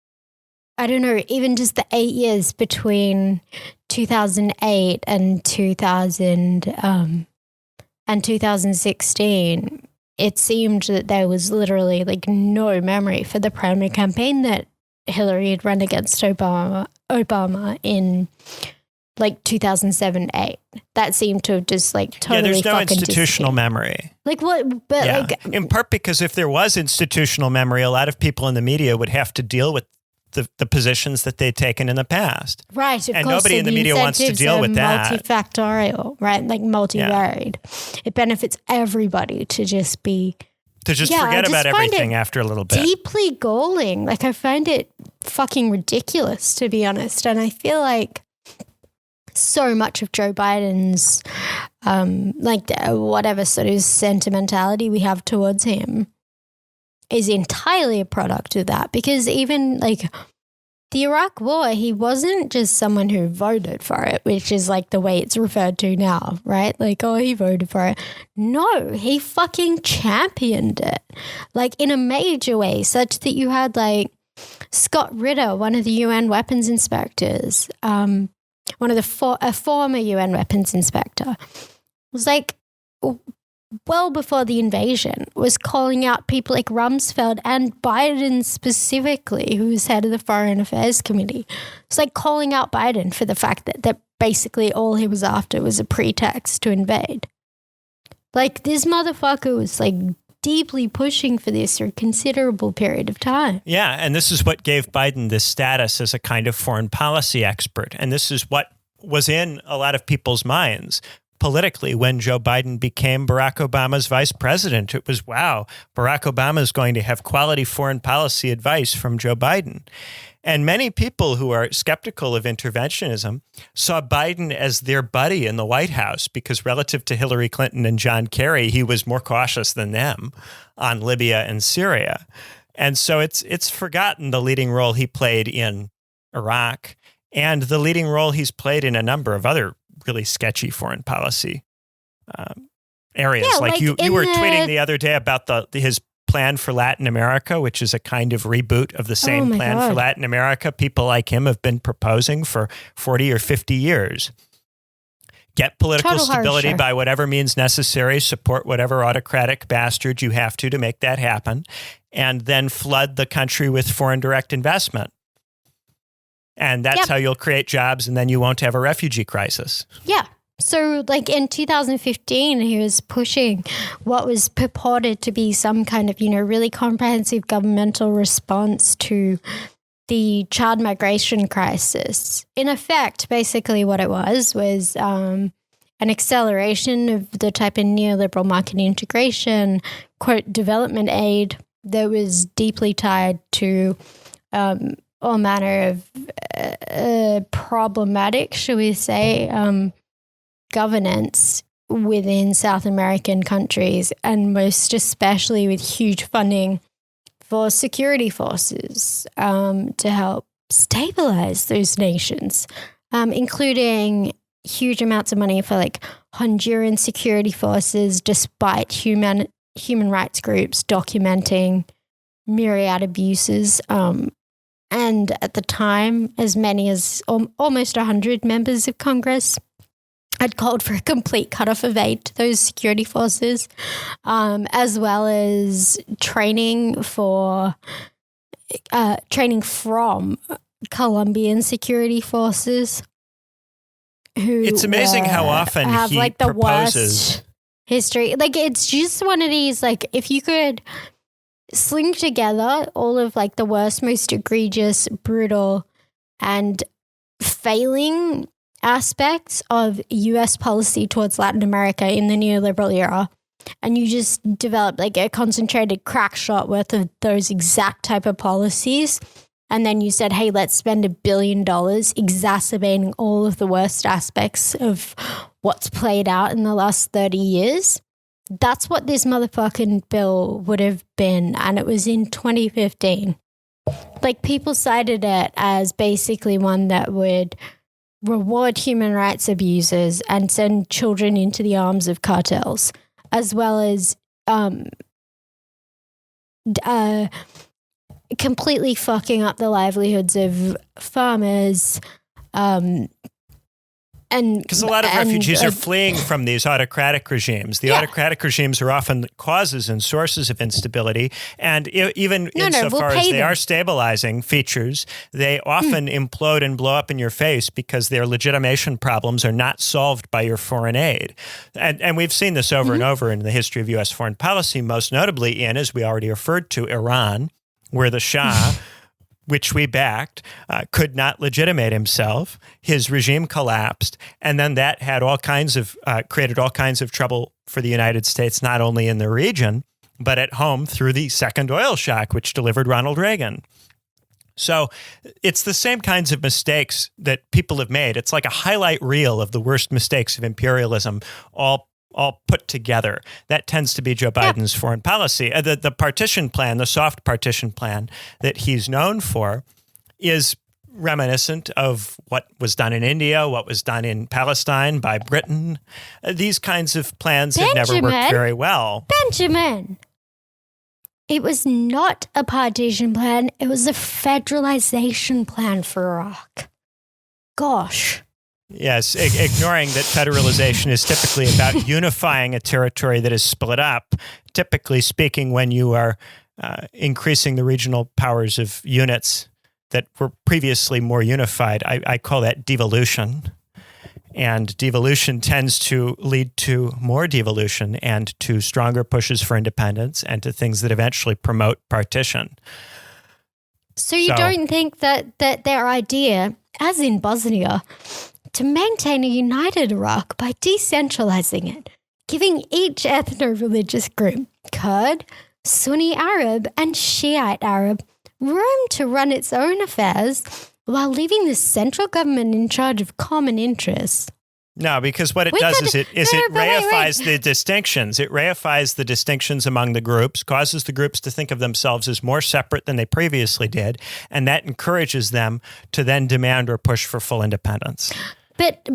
I don't know, even just the 8 years between 2008 and 2016, it seemed that there was literally like no memory for the primary campaign that Hillary had run against Obama in like 2007-8. That seemed to have just like totally there's no fucking institutional disappeared. memory. Like what? But Yeah. like In part because if there was institutional memory, a lot of people in the media would have to deal with the positions that they'd taken in the past. right, of And course, nobody so in the media wants to incentives deal are with that. multifactorial, right? Like multivaried. It benefits everybody to just be To just Yeah, I forget just about find everything it after a little bit. deeply galling. Like I find it fucking ridiculous, to be honest. And I feel like so much of Joe Biden's whatever sort of sentimentality we have towards him is entirely a product of that. Because even like the Iraq War, he wasn't just someone who voted for it, which is like the way it's referred to now, right? Like, oh, he voted for it. No, he fucking championed it, like in a major way, such that you had like Scott Ritter, one of the UN weapons inspectors, a former UN weapons inspector, was like, well before the invasion, was calling out people like Rumsfeld and Biden specifically, who was head of the Foreign Affairs Committee. It's like calling out Biden for the fact that basically all he was after was a pretext to invade. Like this motherfucker was like deeply pushing for this for a considerable period of time. Yeah, and this is what gave Biden this status as a kind of foreign policy expert. And this is what was in a lot of people's minds politically when Joe Biden became Barack Obama's vice president. It was, wow, Barack Obama is going to have quality foreign policy advice from Joe Biden. And many people who are skeptical of interventionism saw Biden as their buddy in the White House because relative to Hillary Clinton and John Kerry, he was more cautious than them on Libya and Syria. And so it's forgotten the leading role he played in Iraq and the leading role he's played in a number of other really sketchy foreign policy areas. Yeah, like like you in were the- tweeting the other day about his plan for Latin America, which is a kind of reboot of the same my plan for God. Latin America. People like him have been proposing for 40 or 50 years. Get political Total stability harsher. by whatever means necessary, support whatever autocratic bastard you have to make that happen, and then flood the country with foreign direct investment. And that's Yep. how you'll create jobs, and then you won't have a refugee crisis. Yeah. So like in 2015, he was pushing what was purported to be some kind of, really comprehensive governmental response to the child migration crisis. In effect, basically what it was an acceleration of the type of neoliberal market integration, quote, development aid that was deeply tied to all manner of problematic, shall we say, governance within South American countries, and most especially with huge funding for security forces to help stabilize those nations, including huge amounts of money for like Honduran security forces, despite human rights groups documenting myriad abuses. And at the time, as many as almost 100 members of Congress had called for a complete cutoff of aid to those security forces, as well as training from Colombian security forces. Who It's amazing how often have he like the proposes. worst history. Like it's just one of these. Like if you could sling together all of like the worst, most egregious, brutal and failing aspects of US policy towards Latin America in the neoliberal era. And you just develop like a concentrated crack shot worth of those exact type of policies. And then you said, hey, let's spend $1 billion exacerbating all of the worst aspects of what's played out in the last 30 years. That's what this motherfucking bill would have been. And it was in 2015. Like, people cited it as basically one that would reward human rights abusers and send children into the arms of cartels, as well as completely fucking up the livelihoods of farmers. And because a lot of refugees are fleeing from these autocratic regimes. The autocratic regimes are often causes and sources of instability. And even insofar as they are stabilizing features, they often implode and blow up in your face because their legitimation problems are not solved by your foreign aid. And we've seen this over and over in the history of U.S. foreign policy, most notably in, as we already referred to, Iran, where the Shah, which we backed, could not legitimate himself. His regime collapsed, and then that had created all kinds of trouble for the United States, not only in the region, but at home through the second oil shock, which delivered Ronald Reagan. So it's the same kinds of mistakes that people have made. It's like a highlight reel of the worst mistakes of imperialism, all put together. That tends to be Joe Biden's foreign policy. The partition plan, the soft partition plan that he's known for, is reminiscent of what was done in India, what was done in Palestine by Britain. These kinds of plans have never worked very well. Benjamin, it was not a partition plan. It was a federalization plan for Iraq. Gosh. Yes, ignoring that federalization is typically about unifying a territory that is split up. Typically speaking, when you are increasing the regional powers of units that were previously more unified, I call that devolution. And devolution tends to lead to more devolution and to stronger pushes for independence and to things that eventually promote partition. So you don't think that their idea, as in Bosnia, to maintain a united Iraq by decentralizing it, giving each ethno-religious group, Kurd, Sunni Arab, and Shiite Arab, room to run its own affairs while leaving the central government in charge of common interests? No, because what it does is it reifies the distinctions. It reifies the distinctions among the groups, causes the groups to think of themselves as more separate than they previously did, and that encourages them to then demand or push for full independence. But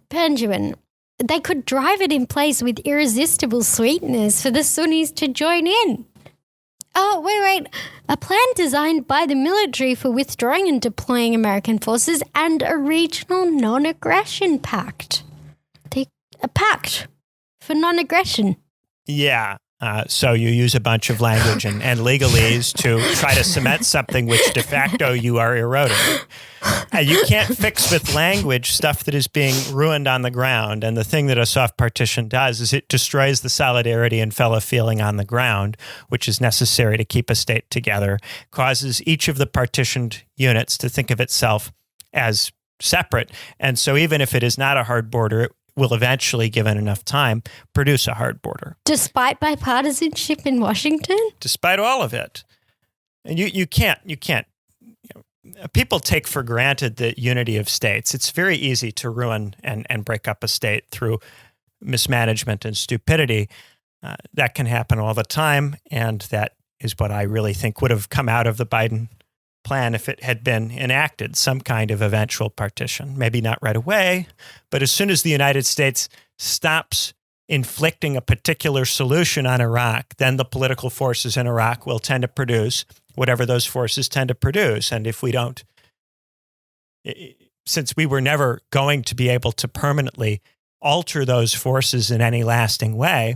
Benjamin, they could drive it in place with irresistible sweeteners for the Sunnis to join in. Oh, wait. A plan designed by the military for withdrawing and deploying American forces and a regional non-aggression pact. A pact for non-aggression. Yeah. So you use a bunch of language and legalese to try to cement something which de facto you are eroding. You can't fix with language stuff that is being ruined on the ground. And the thing that a soft partition does is it destroys the solidarity and fellow feeling on the ground, which is necessary to keep a state together, causes each of the partitioned units to think of itself as separate. And so even if it is not a hard border, it will eventually, given enough time, produce a hard border. Despite bipartisanship in Washington? Despite all of it. And you can't. People take for granted the unity of states. It's very easy to ruin and break up a state through mismanagement and stupidity. That can happen all the time, and that is what I really think would have come out of the Biden plan if it had been enacted, some kind of eventual partition. Maybe not right away, but as soon as the United States stops inflicting a particular solution on Iraq, then the political forces in Iraq will tend to produce whatever those forces tend to produce. And if we don't, since we were never going to be able to permanently alter those forces in any lasting way,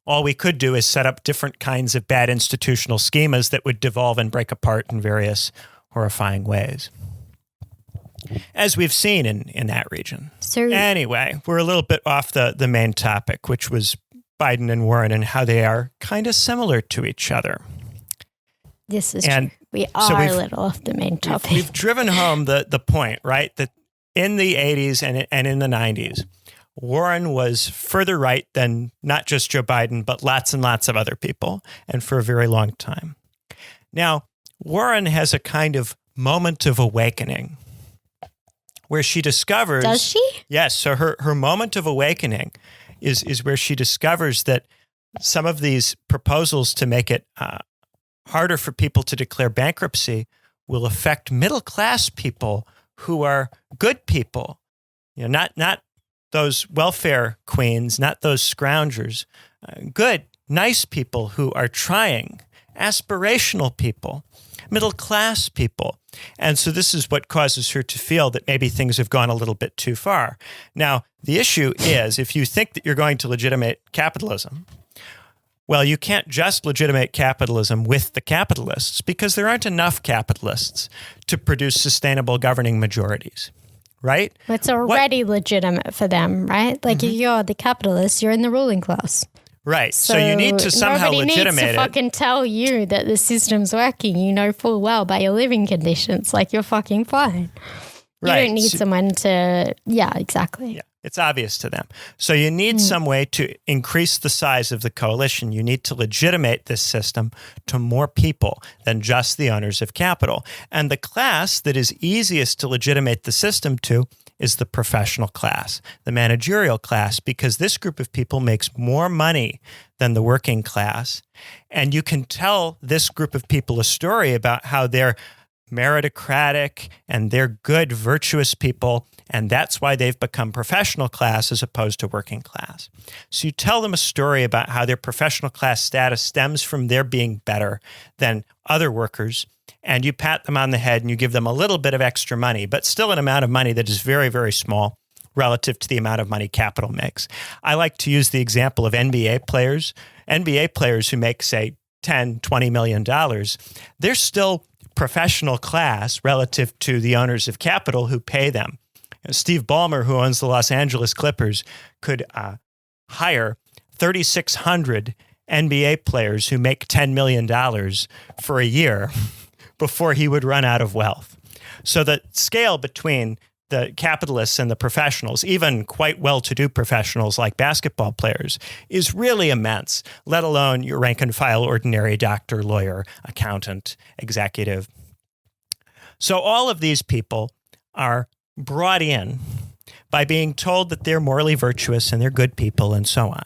all we could do is set up different kinds of bad institutional schemas that would devolve and break apart in various horrifying ways, as we've seen in that region. So, anyway, we're a little bit off the main topic, which was Biden and Warren and how they are kind of similar to each other. This is and true. We are a little off the main topic. We've driven home the point, right? That in the 80s and in the 90s, Warren was further right than not just Joe Biden, but lots and lots of other people, and for a very long time. Now, Warren has a kind of moment of awakening where she discovers... Does she? Yes. So her moment of awakening is where she discovers that some of these proposals to make it harder for people to declare bankruptcy will affect middle-class people who are good people. You know, not those welfare queens, not those scroungers. Good, nice people who are trying, aspirational people, middle-class people. And so this is what causes her to feel that maybe things have gone a little bit too far. Now, the issue is, if you think that you're going to legitimate capitalism, well, you can't just legitimate capitalism with the capitalists because there aren't enough capitalists to produce sustainable governing majorities, right? It's already legitimate for them, right? Like if you're the capitalist, you're in the ruling class. Right. So you need to somehow legitimate it. Nobody needs to fucking tell you that the system's working. You know full well by your living conditions. Like you're fucking fine. Right. You don't need someone to... Yeah, exactly. Yeah. It's obvious to them. So you need some way to increase the size of the coalition. You need to legitimate this system to more people than just the owners of capital. And the class that is easiest to legitimate the system to is the professional class, the managerial class, because this group of people makes more money than the working class. And you can tell this group of people a story about how they're meritocratic and they're good, virtuous people, and that's why they've become professional class as opposed to working class. So you tell them a story about how their professional class status stems from their being better than other workers, and you pat them on the head and you give them a little bit of extra money, but still an amount of money that is very, very small relative to the amount of money capital makes. I like to use the example of NBA players. NBA players who make, say, $10, $20 million, they're still professional class relative to the owners of capital who pay them. Steve Ballmer, who owns the Los Angeles Clippers, could hire 3,600 NBA players who make $10 million for a year before he would run out of wealth. So the scale between the capitalists and the professionals, even quite well-to-do professionals like basketball players, is really immense, let alone your rank-and-file ordinary doctor, lawyer, accountant, executive. So all of these people are brought in by being told that they're morally virtuous and they're good people and so on.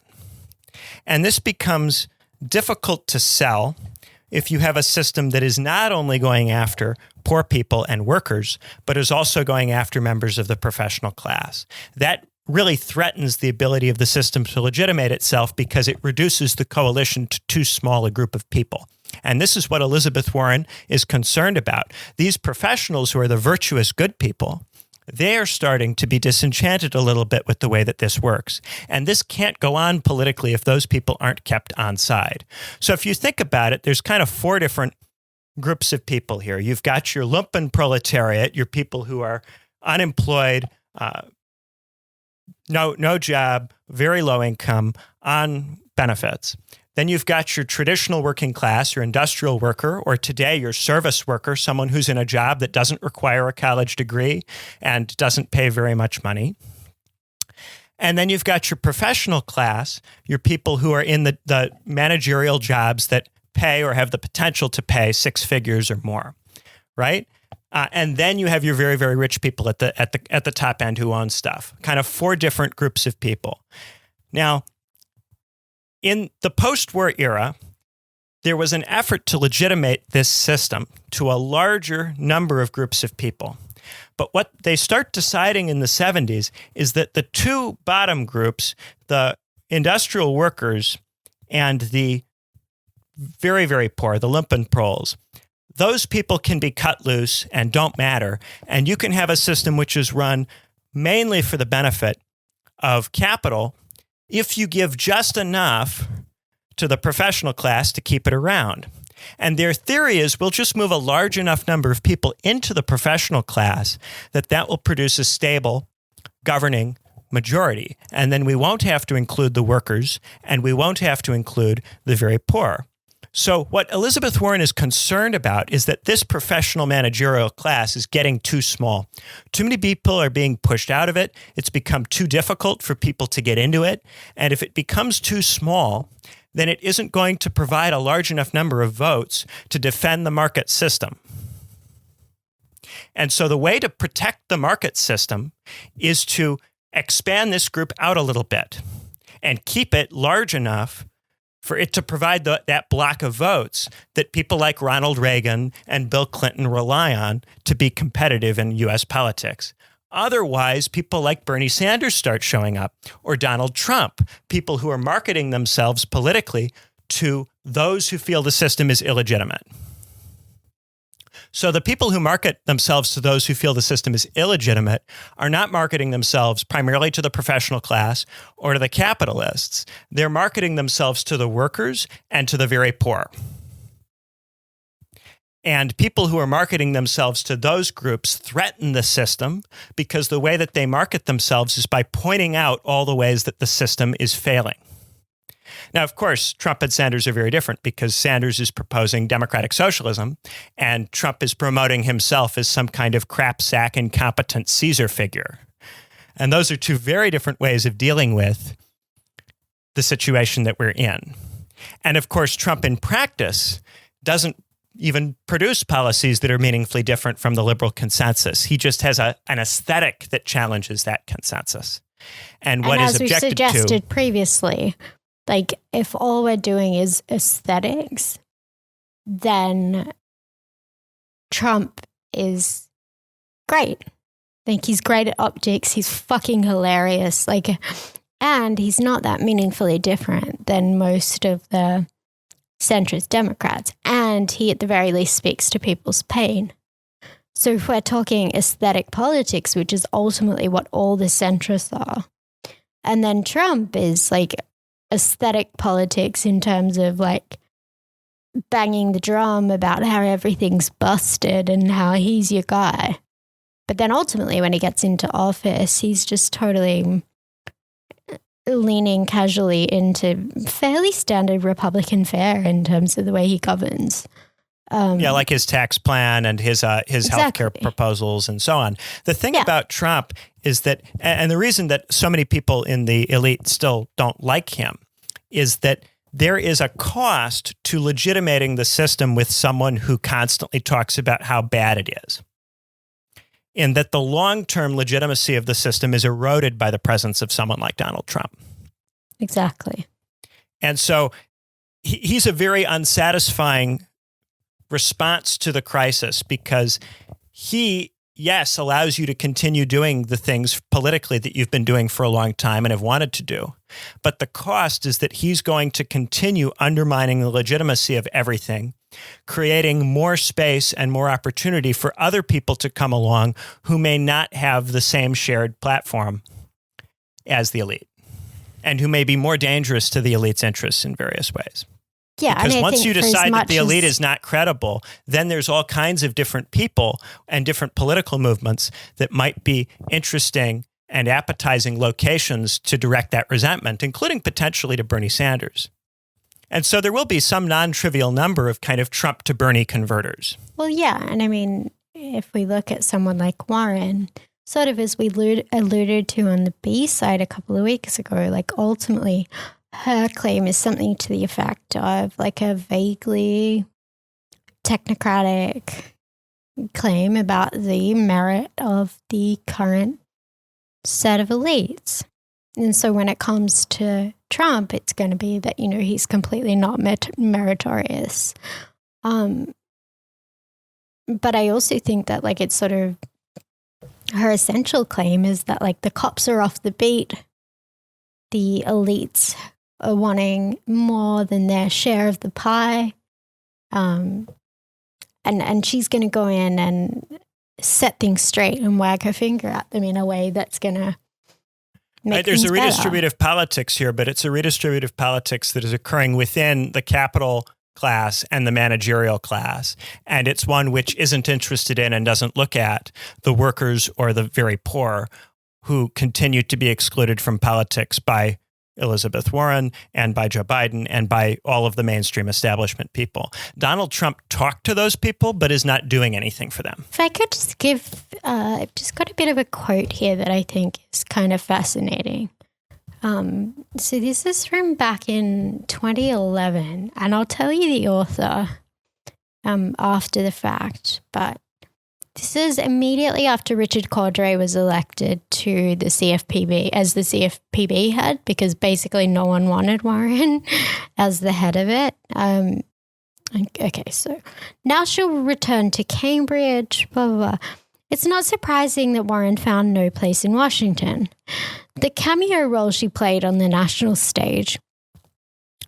And this becomes difficult to sell if you have a system that is not only going after poor people and workers, but is also going after members of the professional class. That really threatens the ability of the system to legitimate itself because it reduces the coalition to too small a group of people. And this is what Elizabeth Warren is concerned about. These professionals who are the virtuous good people, they are starting to be disenchanted a little bit with the way that this works. And this can't go on politically if those people aren't kept on side. So if you think about it, there's kind of four different groups of people here. You've got your lumpen proletariat, your people who are unemployed, no job, very low income, on benefits. Then you've got your traditional working class, your industrial worker, or today your service worker, someone who's in a job that doesn't require a college degree and doesn't pay very much money. And then you've got your professional class, your people who are in the managerial jobs that pay or have the potential to pay six figures or more, right? And then you have your very, very rich people at the top end who own stuff. Kind of four different groups of people. Now, in the post-war era, there was an effort to legitimate this system to a larger number of groups of people. But what they start deciding in the 70s is that the two bottom groups, the industrial workers and the very, very poor, the lumpen proles, those people can be cut loose and don't matter. And you can have a system which is run mainly for the benefit of capital if you give just enough to the professional class to keep it around. And their theory is we'll just move a large enough number of people into the professional class that will produce a stable governing majority. And then we won't have to include the workers and we won't have to include the very poor. So what Elizabeth Warren is concerned about is that this professional managerial class is getting too small. Too many people are being pushed out of it. It's become too difficult for people to get into it. And if it becomes too small, then it isn't going to provide a large enough number of votes to defend the market system. And so the way to protect the market system is to expand this group out a little bit and keep it large enough for it to provide that block of votes that people like Ronald Reagan and Bill Clinton rely on to be competitive in U.S. politics. Otherwise, people like Bernie Sanders start showing up, or Donald Trump, people who are marketing themselves politically to those who feel the system is illegitimate. So the people who market themselves to those who feel the system is illegitimate are not marketing themselves primarily to the professional class or to the capitalists. They're marketing themselves to the workers and to the very poor. And people who are marketing themselves to those groups threaten the system because the way that they market themselves is by pointing out all the ways that the system is failing. Now, of course, Trump and Sanders are very different because Sanders is proposing democratic socialism and Trump is promoting himself as some kind of crapsack, incompetent Caesar figure. And those are two very different ways of dealing with the situation that we're in. And of course, Trump in practice doesn't even produce policies that are meaningfully different from the liberal consensus. He just has an aesthetic that challenges that consensus. And what is objected to— as we suggested previously, like, if all we're doing is aesthetics, then Trump is great. Like, he's great at optics. He's fucking hilarious. Like, and he's not that meaningfully different than most of the centrist Democrats. And he, at the very least, speaks to people's pain. So if we're talking aesthetic politics, which is ultimately what all the centrists are, and then Trump is like aesthetic politics in terms of like banging the drum about how everything's busted and how he's your guy. But then ultimately when he gets into office, he's just totally leaning casually into fairly standard Republican fare in terms of the way he governs. Like his tax plan and his Exactly. healthcare proposals and so on. The thing about Trump is that, and the reason that so many people in the elite still don't like him, is that there is a cost to legitimating the system with someone who constantly talks about how bad it is. In that the long-term legitimacy of the system is eroded by the presence of someone like Donald Trump. Exactly. And so he's a very unsatisfying response to the crisis because he, yes, allows you to continue doing the things politically that you've been doing for a long time and have wanted to do. But the cost is that he's going to continue undermining the legitimacy of everything, creating more space and more opportunity for other people to come along who may not have the same shared platform as the elite and who may be more dangerous to the elite's interests in various ways. Yeah, because and once you decide that the elite as is not credible, then there's all kinds of different people and different political movements that might be interesting and appetizing locations to direct that resentment, including potentially to Bernie Sanders. And so there will be some non-trivial number of kind of Trump to Bernie converters. Well, yeah. And I mean, if we look at someone like Warren, sort of as we alluded to on the B side a couple of weeks ago, like ultimately her claim is something to the effect of like a vaguely technocratic claim about the merit of the current set of elites. And so when it comes to Trump, it's going to be that, you know, he's completely not meritorious. But I also think that like it's sort of her essential claim is that like the cops are off the beat. The elites are wanting more than their share of the pie. And she's going to go in and set things straight and wag her finger at them in a way that's going to make There's things a better. redistributive politics here, but it's a redistributive politics that is occurring within the capital class and the managerial class. And it's one which isn't interested in and doesn't look at the workers or the very poor who continue to be excluded from politics by Elizabeth Warren and by Joe Biden and by all of the mainstream establishment people. Donald Trump talked to those people, but is not doing anything for them. If I could just give, I've just got a bit of a quote here that I think is kind of fascinating. So this is from back in 2011, and I'll tell you the author after the fact, but this is immediately after Richard Cordray was elected to the CFPB as the CFPB head, because basically no one wanted Warren as the head of it. Okay, so now she'll return to Cambridge, blah, blah, blah. It's not surprising that Warren found no place in Washington. The cameo role she played on the national stage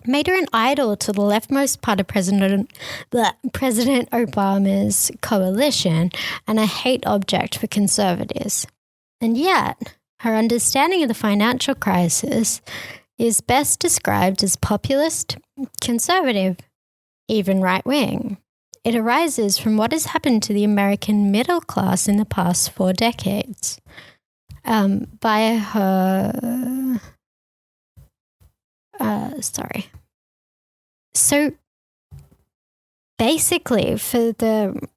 made her an idol to the leftmost part of President Obama's coalition and a hate object for conservatives. And yet, her understanding of the financial crisis is best described as populist, conservative, even right-wing. It arises from what has happened to the American middle class in the past 4 decades. By her... So basically, for the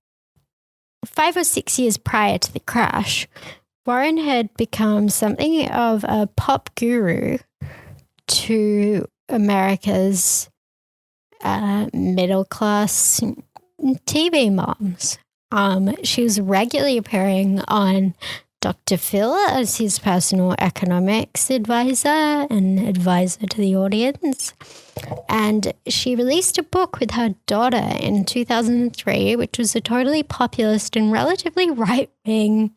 5 or 6 years prior to the crash, Warren had become something of a pop guru to America's middle class TV moms. She was regularly appearing on Dr. Phil as his personal economics advisor and advisor to the audience. And she released a book with her daughter in 2003, which was a totally populist and relatively right-wing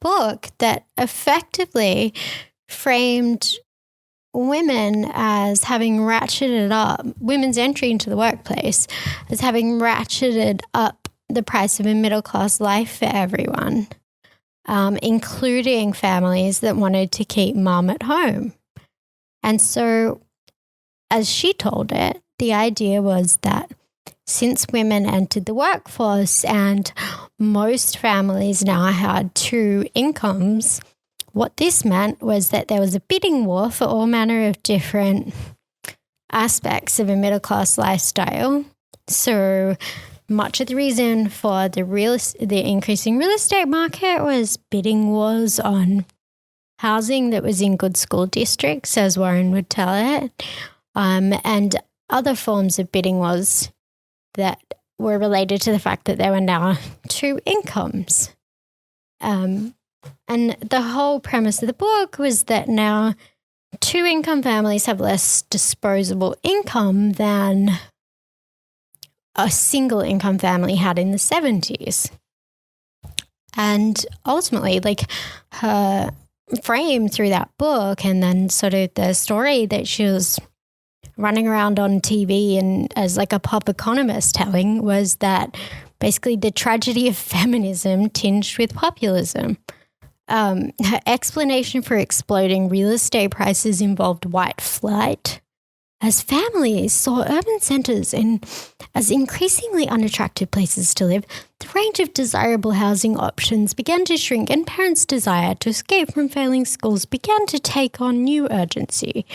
book that effectively framed women as having ratcheted up, women's entry into the workplace, as having ratcheted up the price of a middle-class life for everyone, including families that wanted to keep mom at home. And so, as she told it, the idea was that since women entered the workforce and most families now had 2 incomes, what this meant was that there was a bidding war for all manner of different aspects of a middle-class lifestyle. So much of the reason for the increasing real estate market was bidding wars on housing that was in good school districts, as Warren would tell it, and other forms of bidding wars that were related to the fact that there were now 2 incomes. And the whole premise of the book was that now 2-income families have less disposable income than a single-income family had in the 70s. And ultimately, like, her frame through that book and then sort of the story that she was running around on TV and as like a pop economist telling was that basically the tragedy of feminism tinged with populism. Her explanation for exploding real estate prices involved white flight, as families saw urban centres as increasingly unattractive places to live. The range of desirable housing options began to shrink, and parents' desire to escape from failing schools began to take on new urgency.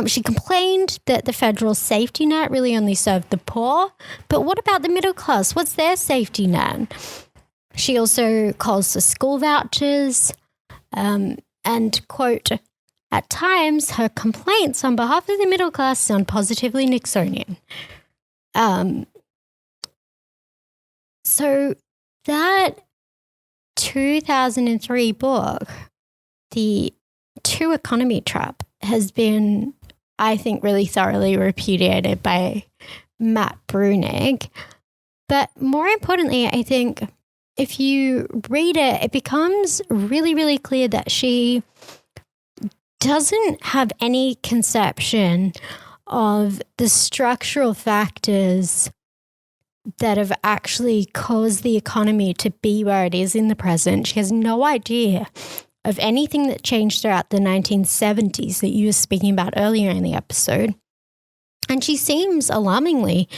She complained that the federal safety net really only served the poor, but what about the middle class? What's their safety net? She also calls for school vouchers and, quote, at times her complaints on behalf of the middle class sound positively Nixonian. So that 2003 book, The Two Economy Trap, has been, I think, really thoroughly repudiated by Matt Bruenig. But more importantly, I think if you read it, it becomes really, really clear that she doesn't have any conception of the structural factors that have actually caused the economy to be where it is in the present. She has no idea of anything that changed throughout the 1970s that you were speaking about earlier in the episode. And she seems alarmingly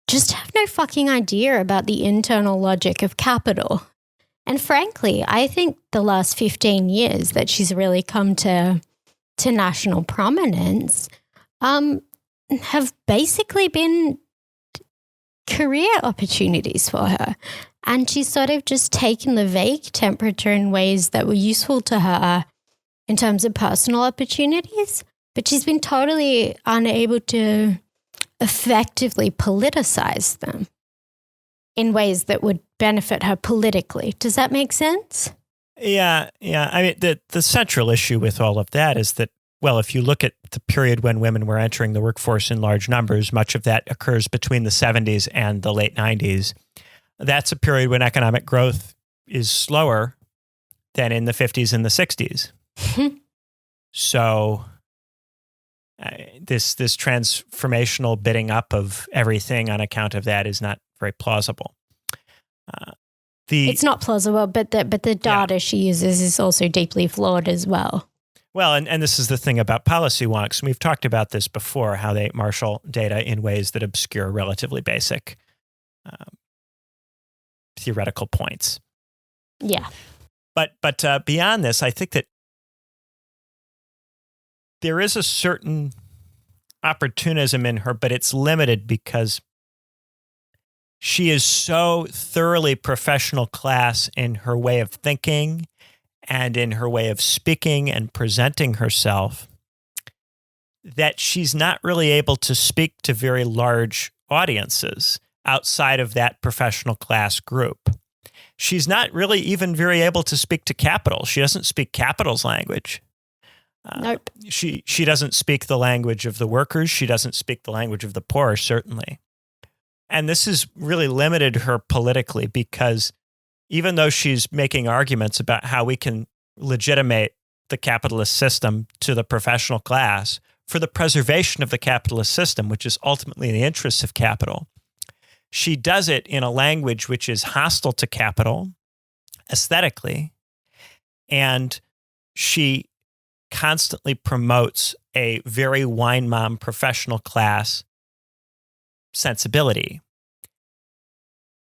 just have no fucking idea about the internal logic of capital. And frankly, I think the last 15 years that she's really come to to national prominence have basically been career opportunities for her. And she's sort of just taken the vague temperature in ways that were useful to her in terms of personal opportunities, but she's been totally unable to effectively politicize them in ways that would benefit her politically. Does that make sense? Yeah. I mean, the central issue with all of that is that, well, if you look at the period when women were entering the workforce in large numbers, much of that occurs between the 70s and the late 90s. That's a period when economic growth is slower than in the 50s and the 60s. So this transformational bidding up of everything on account of that is not very plausible. It's not plausible, but the data she uses is also deeply flawed as well. Well, and this is the thing about policy wonks. We've talked about this before, how they marshal data in ways that obscure relatively basic theoretical points. Yeah. But beyond this, I think that there is a certain opportunism in her, but it's limited because she is so thoroughly professional class in her way of thinking and in her way of speaking and presenting herself that she's not really able to speak to very large audiences outside of that professional class group. She's not really even very able to speak to capital. She doesn't speak capital's language. Nope. She doesn't speak the language of the workers. She doesn't speak the language of the poor, certainly. And this has really limited her politically because even though she's making arguments about how we can legitimate the capitalist system to the professional class for the preservation of the capitalist system, which is ultimately in the interests of capital, she does it in a language which is hostile to capital aesthetically, and she constantly promotes a very wine mom professional class sensibility.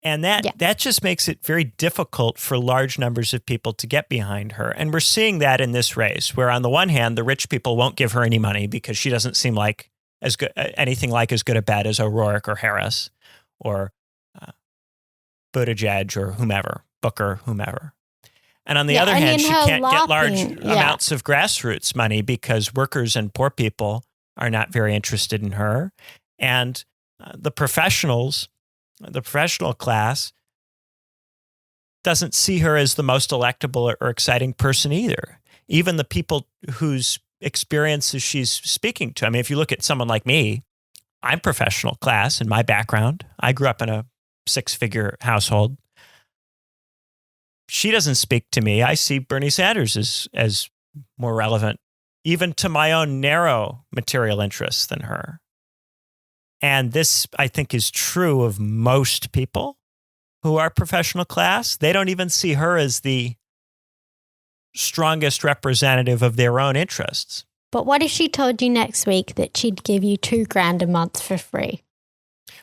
And that just makes it very difficult for large numbers of people to get behind her. And we're seeing that in this race, where on the one hand, the rich people won't give her any money because she doesn't seem like anything like as good a bet as O'Rourke or Harris or Buttigieg or whomever, Booker, whomever. And on the other hand, she can't get large amounts of grassroots money because workers and poor people are not very interested in her. And the professional class doesn't see her as the most electable or exciting person either. Even the people whose experiences she's speaking to. I mean, if you look at someone like me, I'm professional class in my background. I grew up in a 6-figure household. She doesn't speak to me. I see Bernie Sanders as more relevant, even to my own narrow material interests than her. And this, I think, is true of most people who are professional class. They don't even see her as the strongest representative of their own interests. But what if she told you next week that she'd give you $2,000 a month for free?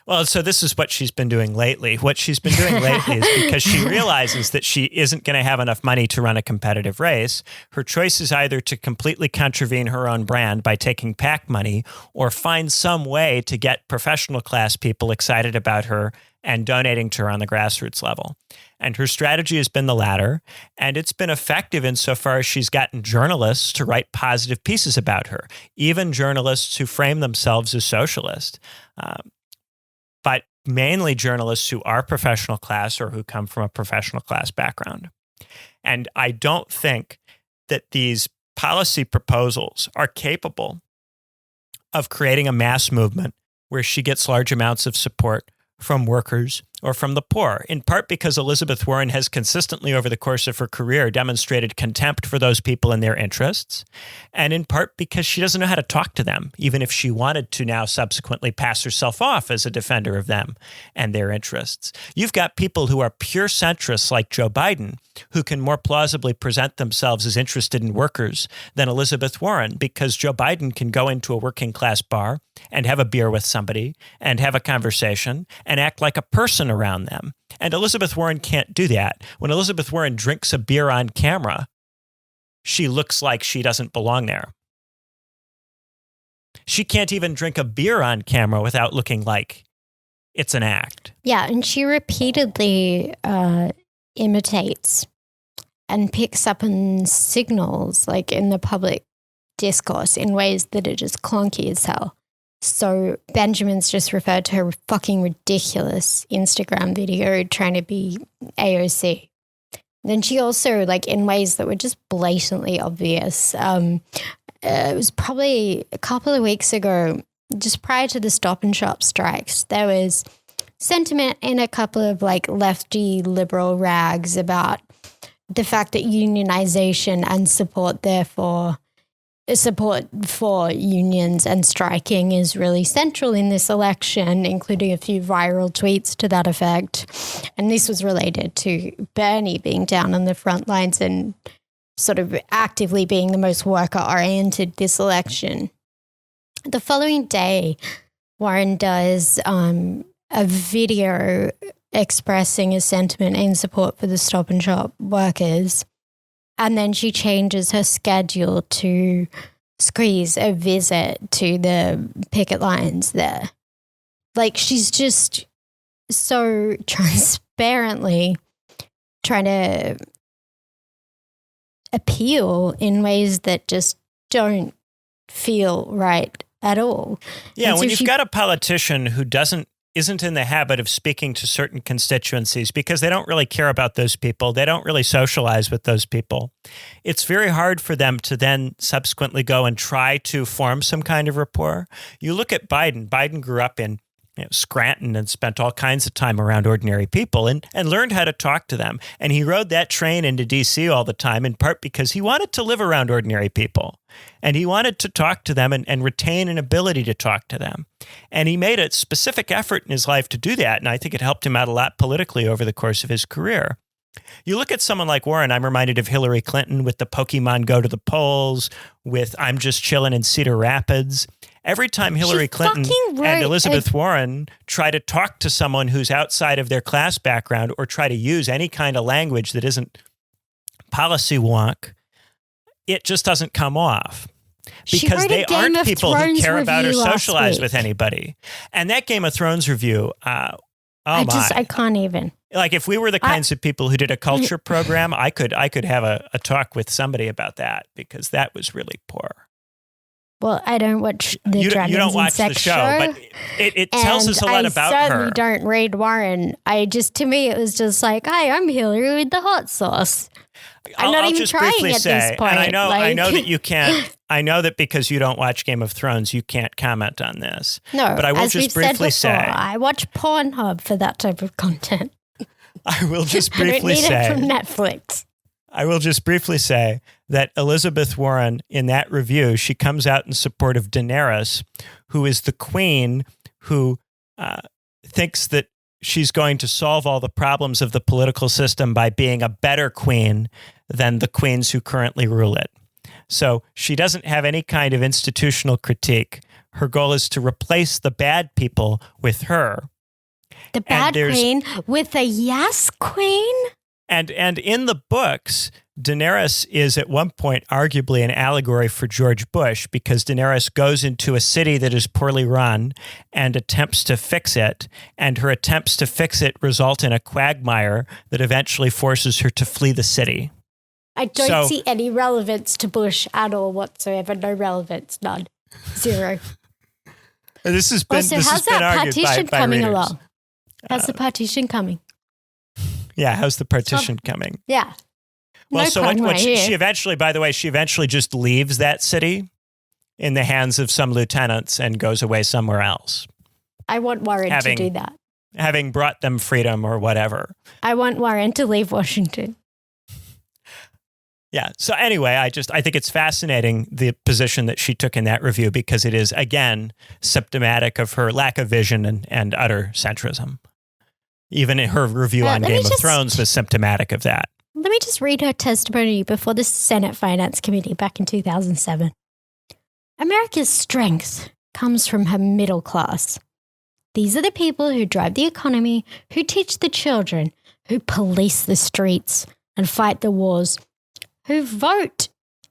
Well, so this is what she's been doing lately. What she's been doing lately is because she realizes that she isn't going to have enough money to run a competitive race. Her choice is either to completely contravene her own brand by taking PAC money or find some way to get professional class people excited about her and donating to her on the grassroots level. And her strategy has been the latter, and it's been effective insofar as she's gotten journalists to write positive pieces about her, even journalists who frame themselves as socialist. But mainly journalists who are professional class or who come from a professional class background. And I don't think that these policy proposals are capable of creating a mass movement where she gets large amounts of support from workers or from the poor, in part because Elizabeth Warren has consistently over the course of her career demonstrated contempt for those people and their interests, and in part because she doesn't know how to talk to them, even if she wanted to now subsequently pass herself off as a defender of them and their interests. You've got people who are pure centrists like Joe Biden, who can more plausibly present themselves as interested in workers than Elizabeth Warren, because Joe Biden can go into a working class bar and have a beer with somebody and have a conversation and act like a person around them. And Elizabeth Warren can't do that. When Elizabeth Warren drinks a beer on camera, she looks like she doesn't belong there. She can't even drink a beer on camera without looking like it's an act. Yeah, and she repeatedly imitates and picks up on signals like in the public discourse in ways that are just clunky as hell. So Benjamin's just referred to her fucking ridiculous Instagram video trying to be AOC. Then she also, like, in ways that were just blatantly obvious. It was probably a couple of weeks ago, just prior to the Stop and Shop strikes, there was sentiment in a couple of like lefty liberal rags about the fact that unionization and support for unions and striking is really central in this election, including a few viral tweets to that effect. And this was related to Bernie being down on the front lines and sort of actively being the most worker-oriented this election. The following day, Warren does a video expressing a sentiment in support for the Stop and Shop workers. And then she changes her schedule to squeeze a visit to the picket lines there. Like, she's just so transparently trying to appeal in ways that just don't feel right at all. Yeah, when you've got a politician who isn't in the habit of speaking to certain constituencies because they don't really care about those people, they don't really socialize with those people, it's very hard for them to then subsequently go and try to form some kind of rapport. You look at Biden. Biden grew up in Scranton and spent all kinds of time around ordinary people and learned how to talk to them. And he rode that train into D.C. all the time, in part because he wanted to live around ordinary people. And he wanted to talk to them and retain an ability to talk to them. And he made a specific effort in his life to do that. And I think it helped him out a lot politically over the course of his career. You look at someone like Warren, I'm reminded of Hillary Clinton with the Pokemon Go to the polls, with I'm Just Chillin' in Cedar Rapids. Every time Hillary Clinton and Elizabeth Warren try to talk to someone who's outside of their class background or try to use any kind of language that isn't policy wonk, it just doesn't come off. Because they aren't people who care about or socialize with anybody. And that Game of Thrones review, I can't even. Like, if we were the kinds of people who did a culture program, I could have a talk with somebody about that, because that was really poor. Well, I don't watch the Dragons You don't watch the show, but it tells us a lot about her. I certainly don't read Warren. To me, it was just like, hi, I'm Hillary with the hot sauce. I'm not even trying at this point. And I know that you can't. I know that because you don't watch Game of Thrones, you can't comment on this. No, but I will just briefly say, I watch Pornhub for that type of content. I will just briefly say, I don't need it from Netflix. I will just briefly say that Elizabeth Warren, in that review, she comes out in support of Daenerys, who is the queen who thinks that she's going to solve all the problems of the political system by being a better queen than the queens who currently rule it. So she doesn't have any kind of institutional critique. Her goal is to replace the bad people with her. The bad queen with a yes queen? And in the books, Daenerys is at one point arguably an allegory for George Bush, because Daenerys goes into a city that is poorly run and attempts to fix it. And her attempts to fix it result in a quagmire that eventually forces her to flee the city. I don't see any relevance to Bush at all whatsoever. No relevance, none. Zero. This has been how's that partition by coming readers. along? How's the partition coming? Yeah, how's the partition coming? Yeah. Well, no so what she eventually, by the way, she eventually just leaves that city in the hands of some lieutenants and goes away somewhere else. I want Warren to do that. Having brought them freedom or whatever. I want Warren to leave Washington. Yeah. So anyway, I think it's fascinating, the position that she took in that review, because it is, again, symptomatic of her lack of vision and utter centrism. Even in her review on Game of Thrones was symptomatic of that. Let me just read her testimony before the Senate Finance Committee back in 2007. America's strength comes from her middle class. These are the people who drive the economy, who teach the children, who police the streets and fight the wars, who vote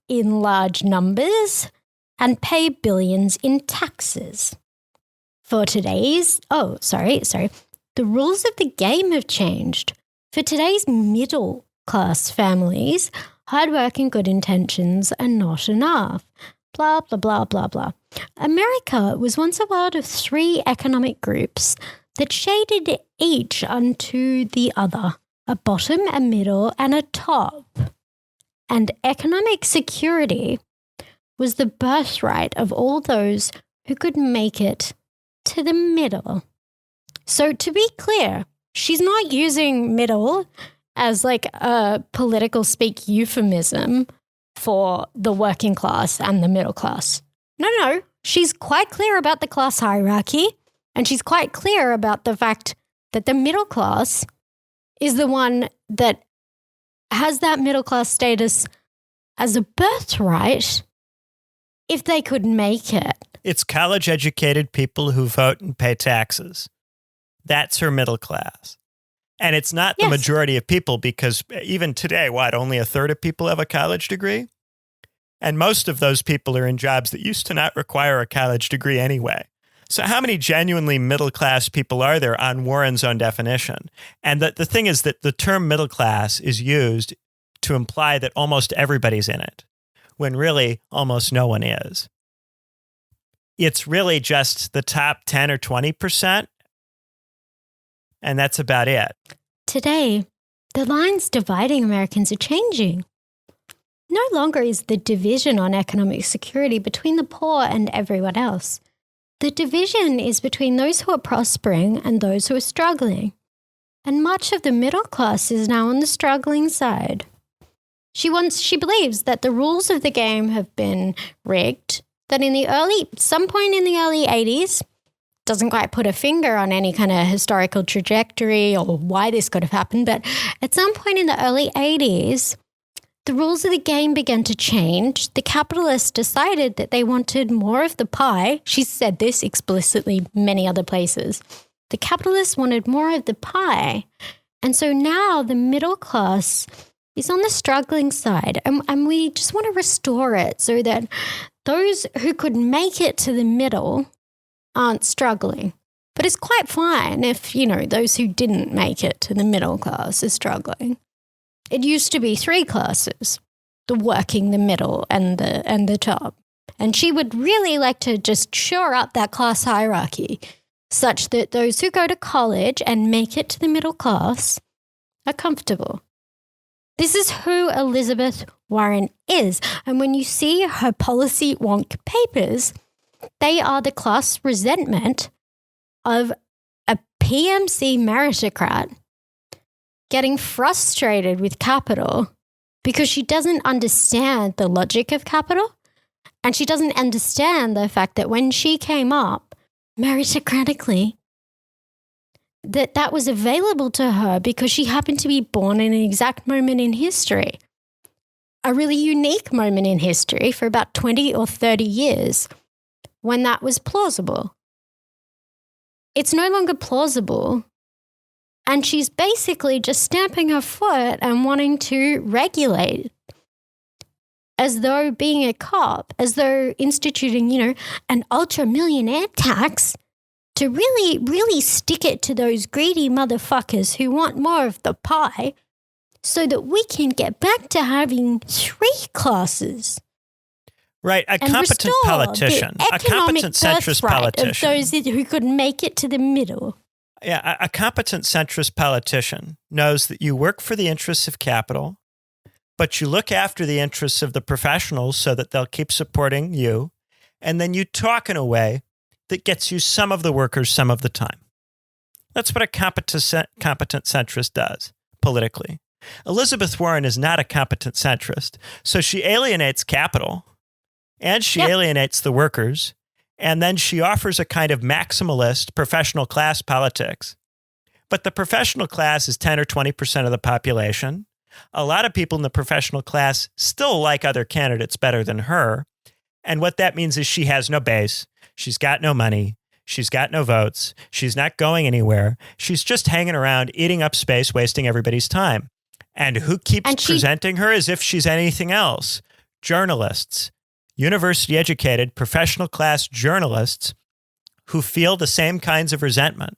in large numbers, and pay billions in taxes. The rules of the game have changed. For today's middle-class families, hard work and good intentions are not enough. Blah, blah, blah, blah, blah. America was once a world of 3 economic groups that shaded each unto the other, a bottom, a middle, and a top. And economic security was the birthright of all those who could make it to the middle. So to be clear, she's not using middle as like a political speak euphemism for the working class and the middle class. No. She's quite clear about the class hierarchy, and she's quite clear about the fact that the middle class is the one that has that middle class status as a birthright if they could make it. It's college-educated people who vote and pay taxes. That's her middle class. And it's not the majority of people, because even today, only a third of people have a college degree? And most of those people are in jobs that used to not require a college degree anyway. So how many genuinely middle-class people are there on Warren's own definition? And the thing is that the term middle class is used to imply that almost everybody's in it, when really almost no one is. It's really just the top 10 or 20%, and that's about it. Today, the lines dividing Americans are changing. No longer is the division on economic security between the poor and everyone else. The division is between those who are prospering and those who are struggling. And much of the middle class is now on the struggling side. She believes that the rules of the game have been rigged, that some point in the early 80s, doesn't quite put a finger on any kind of historical trajectory or why this could have happened, but at some point in the early 80s, the rules of the game began to change. The capitalists decided that they wanted more of the pie. She said this explicitly many other places. The capitalists wanted more of the pie. And so now the middle class is on the struggling side. And we just want to restore it so that those who could make it to the middle aren't struggling. But it's quite fine if, those who didn't make it to the middle class are struggling. It used to be 3 classes, the working, the middle, and the top. And she would really like to just shore up that class hierarchy such that those who go to college and make it to the middle class are comfortable. This is who Elizabeth Warren is. And when you see her policy wonk papers, they are the class resentment of a PMC meritocrat getting frustrated with capital because she doesn't understand the logic of capital, and she doesn't understand the fact that when she came up meritocratically, that was available to her because she happened to be born in an exact moment in history, a really unique moment in history for about 20 or 30 years when that was plausible. It's no longer plausible. And she's basically just stamping her foot and wanting to regulate, as though being a cop, as though instituting, an ultra-millionaire tax to really, really stick it to those greedy motherfuckers who want more of the pie so that we can get back to having 3 classes. Right, a competent politician, a competent centrist politician. Of those who could make it to the middle. Yeah, a competent centrist politician knows that you work for the interests of capital, but you look after the interests of the professionals so that they'll keep supporting you, and then you talk in a way that gets you some of the workers some of the time. That's what a competent centrist does politically. Elizabeth Warren is not a competent centrist, so she alienates capital, and she alienates the workers, and then she offers a kind of maximalist professional class politics. But the professional class is 10 or 20% of the population. A lot of people in the professional class still like other candidates better than her. And what that means is she has no base. She's got no money. She's got no votes. She's not going anywhere. She's just hanging around, eating up space, wasting everybody's time. And who keeps presenting her as if she's anything else? Journalists, university-educated, professional-class journalists who feel the same kinds of resentment,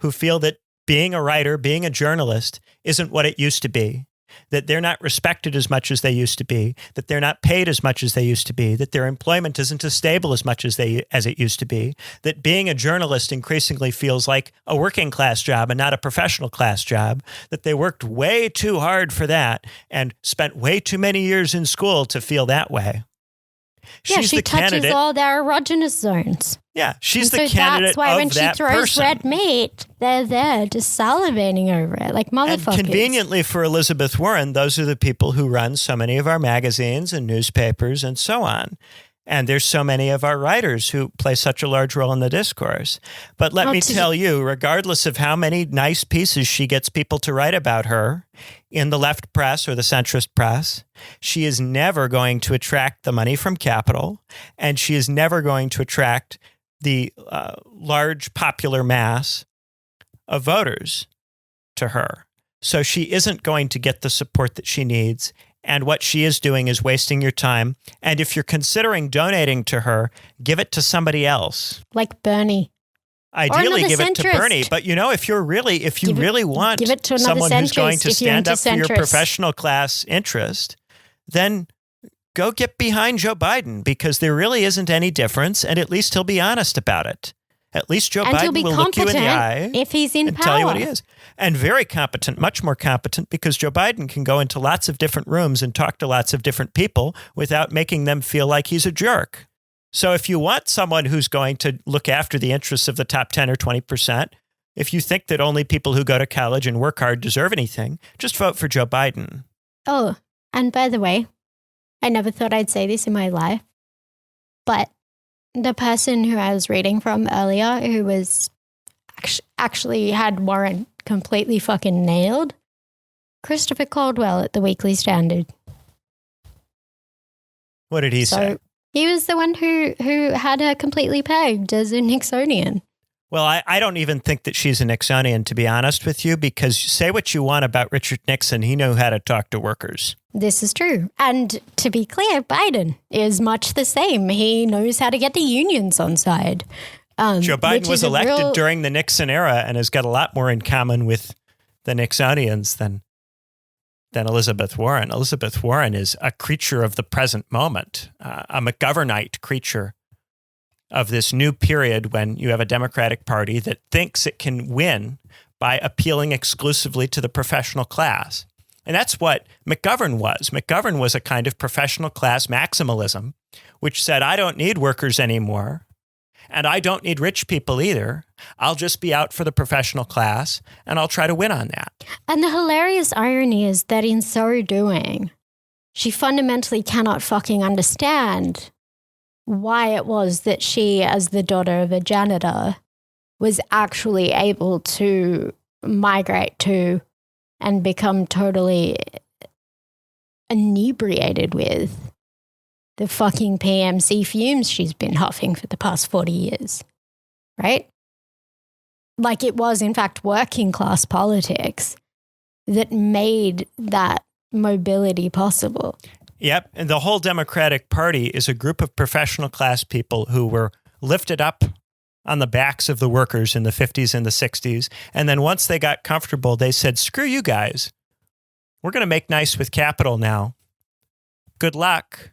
who feel that being a writer, being a journalist isn't what it used to be, that they're not respected as much as they used to be, that they're not paid as much as they used to be, that their employment isn't as stable as much as it used to be, that being a journalist increasingly feels like a working class job and not a professional class job, that they worked way too hard for that and spent way too many years in school to feel that way. Yeah, she touches all their erogenous zones. Yeah, she's the candidate that's why of when that she throws person. red meat, they're there just salivating over it like motherfuckers. And conveniently for Elizabeth Warren, those are the people who run so many of our magazines and newspapers and so on. And there's so many of our writers who play such a large role in the discourse. But let me tell you, regardless of how many nice pieces she gets people to write about her in the left press or the centrist press, she is never going to attract the money from capital, and she is never going to attract the large popular mass of voters to her. So she isn't going to get the support that she needs. And what she is doing is wasting your time. And if you're considering donating to her, give it to somebody else. Like Bernie. Ideally, give it to Bernie. But if you really want someone who's going to stand up for your professional class interest, then go get behind Joe Biden, because there really isn't any difference. And at least he'll be honest about it. At least Joe Biden will look you in the eye if he's in power. Tell you what he is. And very competent, much more competent, because Joe Biden can go into lots of different rooms and talk to lots of different people without making them feel like he's a jerk. So if you want someone who's going to look after the interests of the top 10 or 20%, if you think that only people who go to college and work hard deserve anything, just vote for Joe Biden. Oh, and by the way, I never thought I'd say this in my life, but the person who I was reading from earlier, who was actually had Warren completely fucking nailed, Christopher Caldwell at the Weekly Standard. What did he say? He was the one who had her completely pegged as a Nixonian. Well, I don't even think that she's a Nixonian, to be honest with you, because say what you want about Richard Nixon, he knew how to talk to workers. This is true. And to be clear, Biden is much the same. He knows how to get the unions on side. Joe Biden was elected during the Nixon era and has got a lot more in common with the Nixonians than Elizabeth Warren. Elizabeth Warren is a creature of the present moment, a McGovernite creature of this new period when you have a Democratic Party that thinks it can win by appealing exclusively to the professional class. And that's what McGovern was. McGovern was a kind of professional class maximalism, which said, I don't need workers anymore, and I don't need rich people either. I'll just be out for the professional class, and I'll try to win on that. And the hilarious irony is that in so doing, she fundamentally cannot fucking understand why it was that she, as the daughter of a janitor, was actually able to migrate to and become totally inebriated with the fucking PMC fumes she's been huffing for the past 40 years, right? Like it was, in fact, working class politics that made that mobility possible. Yep. And the whole Democratic Party is a group of professional class people who were lifted up on the backs of the workers in the 50s and the 60s. And then once they got comfortable, they said, screw you guys. We're going to make nice with capital now. Good luck.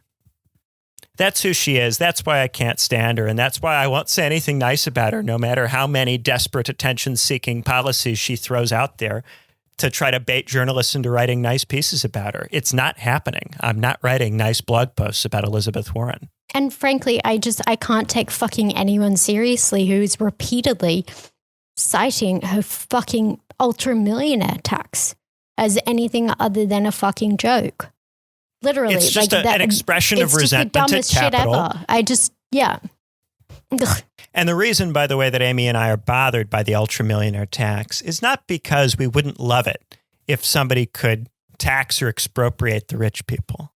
That's who she is. That's why I can't stand her. And that's why I won't say anything nice about her, no matter how many desperate attention-seeking policies she throws out there to try to bait journalists into writing nice pieces about her. It's not happening. I'm not writing nice blog posts about Elizabeth Warren. And frankly, I can't take fucking anyone seriously who's repeatedly citing her fucking ultra-millionaire tax as anything other than a fucking joke. Literally. It's just an expression of resentment at capital. Yeah. Ugh. And the reason, by the way, that Amy and I are bothered by the ultra-millionaire tax is not because we wouldn't love it if somebody could tax or expropriate the rich people.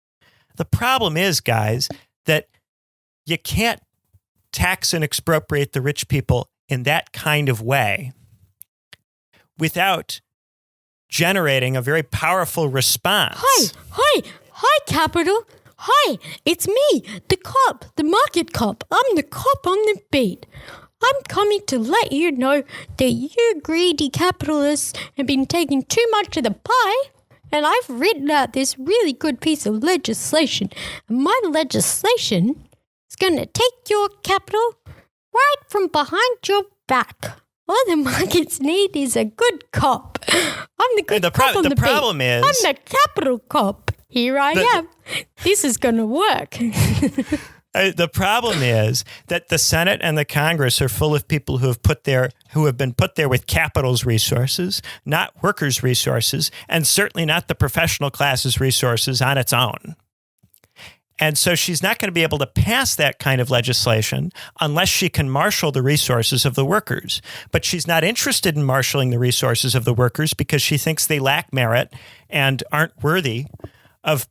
The problem is, guys, that you can't tax and expropriate the rich people in that kind of way without generating a very powerful response. Hi, capital. Hi, it's me, the cop, the market cop. I'm the cop on the beat. I'm coming to let you know that you greedy capitalists have been taking too much of the pie, and I've written out this really good piece of legislation. And my legislation is going to take your capital right from behind your back. All the markets need is a good cop. I'm the good cop on the beat. Problem is, I'm the capital cop. Here I am. This is going to work. The problem is that the Senate and the Congress are full of people who have been put there with capital's resources, not workers' resources, and certainly not the professional class's resources on its own. And so she's not going to be able to pass that kind of legislation unless she can marshal the resources of the workers. But she's not interested in marshaling the resources of the workers because she thinks they lack merit and aren't worthy of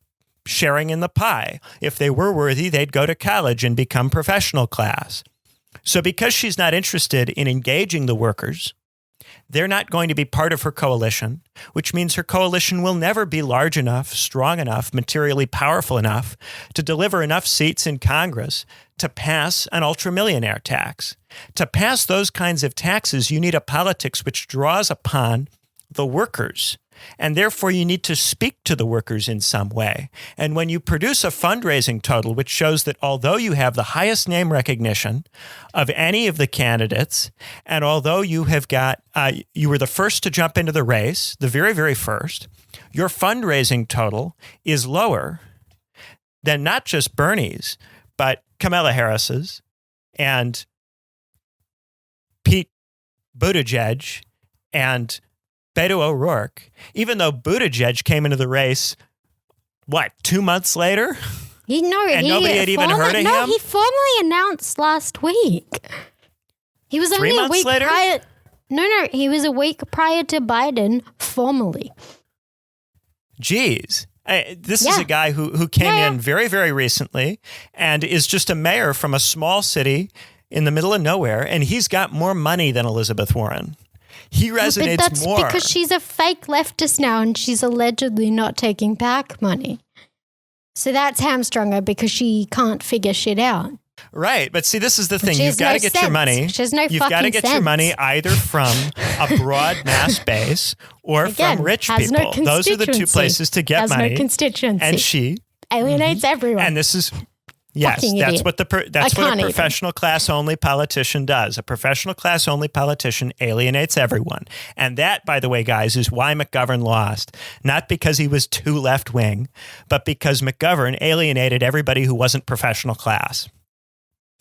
sharing in the pie. If they were worthy, they'd go to college and become professional class. So because she's not interested in engaging the workers, they're not going to be part of her coalition, which means her coalition will never be large enough, strong enough, materially powerful enough to deliver enough seats in Congress to pass an ultramillionaire tax. To pass those kinds of taxes, you need a politics which draws upon the workers. And therefore, you need to speak to the workers in some way. And when you produce a fundraising total, which shows that although you have the highest name recognition of any of the candidates, and although you have got, you were the first to jump into the race, the very, very first, your fundraising total is lower than not just Bernie's, but Kamala Harris's and Pete Buttigieg and Beto O'Rourke, even though Buttigieg came into the race, 2 months later? Nobody had even heard of him? No, he formally announced last week. He was only 3 months a week later? prior. No, he was a week prior to Biden formally. Geez. This is a guy who came in very, very recently and is just a mayor from a small city in the middle of nowhere, and he's got more money than Elizabeth Warren. He resonates but that's more. because she's a fake leftist now and she's allegedly not taking back money. So that's hamstrung her because she can't figure shit out. Right. But see, this is the thing. You've got to get your money. She has no fucking sense. You've got to get your money either from a broad mass base or from rich people. Those are the two places to get money. Has no constituency. And she alienates everyone. And this is... Yes, that's what a professional class only politician does. A professional class only politician alienates everyone. And that, by the way, guys, is why McGovern lost. Not because he was too left wing, but because McGovern alienated everybody who wasn't professional class.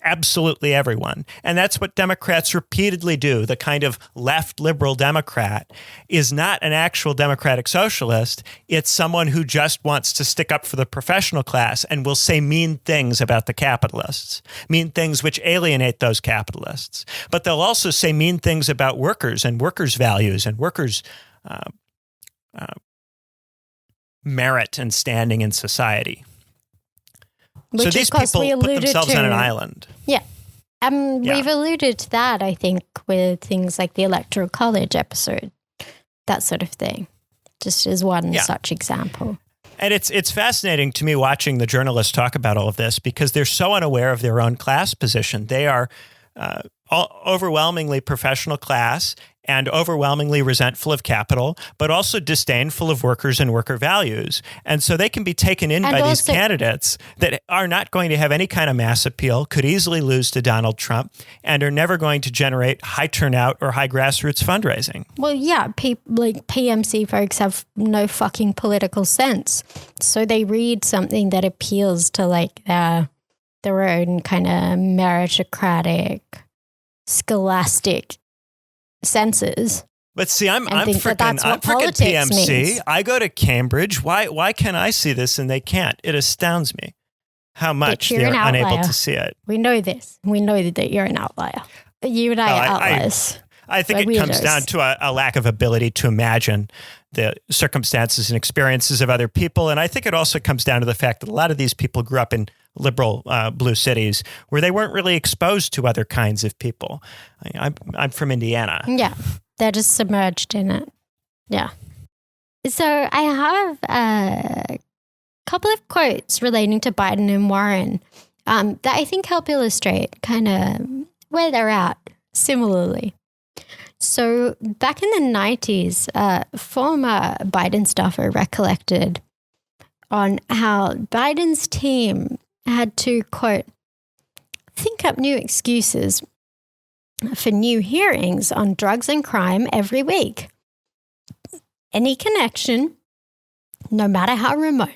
Absolutely everyone. And that's what Democrats repeatedly do. The kind of left liberal Democrat is not an actual democratic socialist. It's someone who just wants to stick up for the professional class and will say mean things about the capitalists, mean things which alienate those capitalists. But they'll also say mean things about workers and workers' values and workers' merit and standing in society. So these people put themselves on an island. Yeah. We've alluded to that, I think, with things like the Electoral College episode, that sort of thing, just as one such example. And it's fascinating to me watching the journalists talk about all of this because they're so unaware of their own class position. They are overwhelmingly professional class and overwhelmingly resentful of capital, but also disdainful of workers and worker values. And so they can be taken in by these candidates that are not going to have any kind of mass appeal, could easily lose to Donald Trump, and are never going to generate high turnout or high grassroots fundraising. Well, yeah, like PMC folks have no fucking political sense. So they read something that appeals to like their own kind of meritocratic, scholastic senses. But see, I'm freaking PMC. Means. I go to Cambridge. Why can I see this and they can't? It astounds me how much they're unable to see it. We know this. We know that you're an outlier. You and I are outliers. I think it comes down to a lack of ability to imagine the circumstances and experiences of other people. And I think it also comes down to the fact that a lot of these people grew up in liberal blue cities where they weren't really exposed to other kinds of people. I'm from Indiana. Yeah, they're just submerged in it. Yeah. So I have a couple of quotes relating to Biden and Warren that I think help illustrate kind of where they're at similarly. So back in the 90s, former Biden staffer recollected on how Biden's team had to, quote, think up new excuses for new hearings on drugs and crime every week. Any connection, no matter how remote.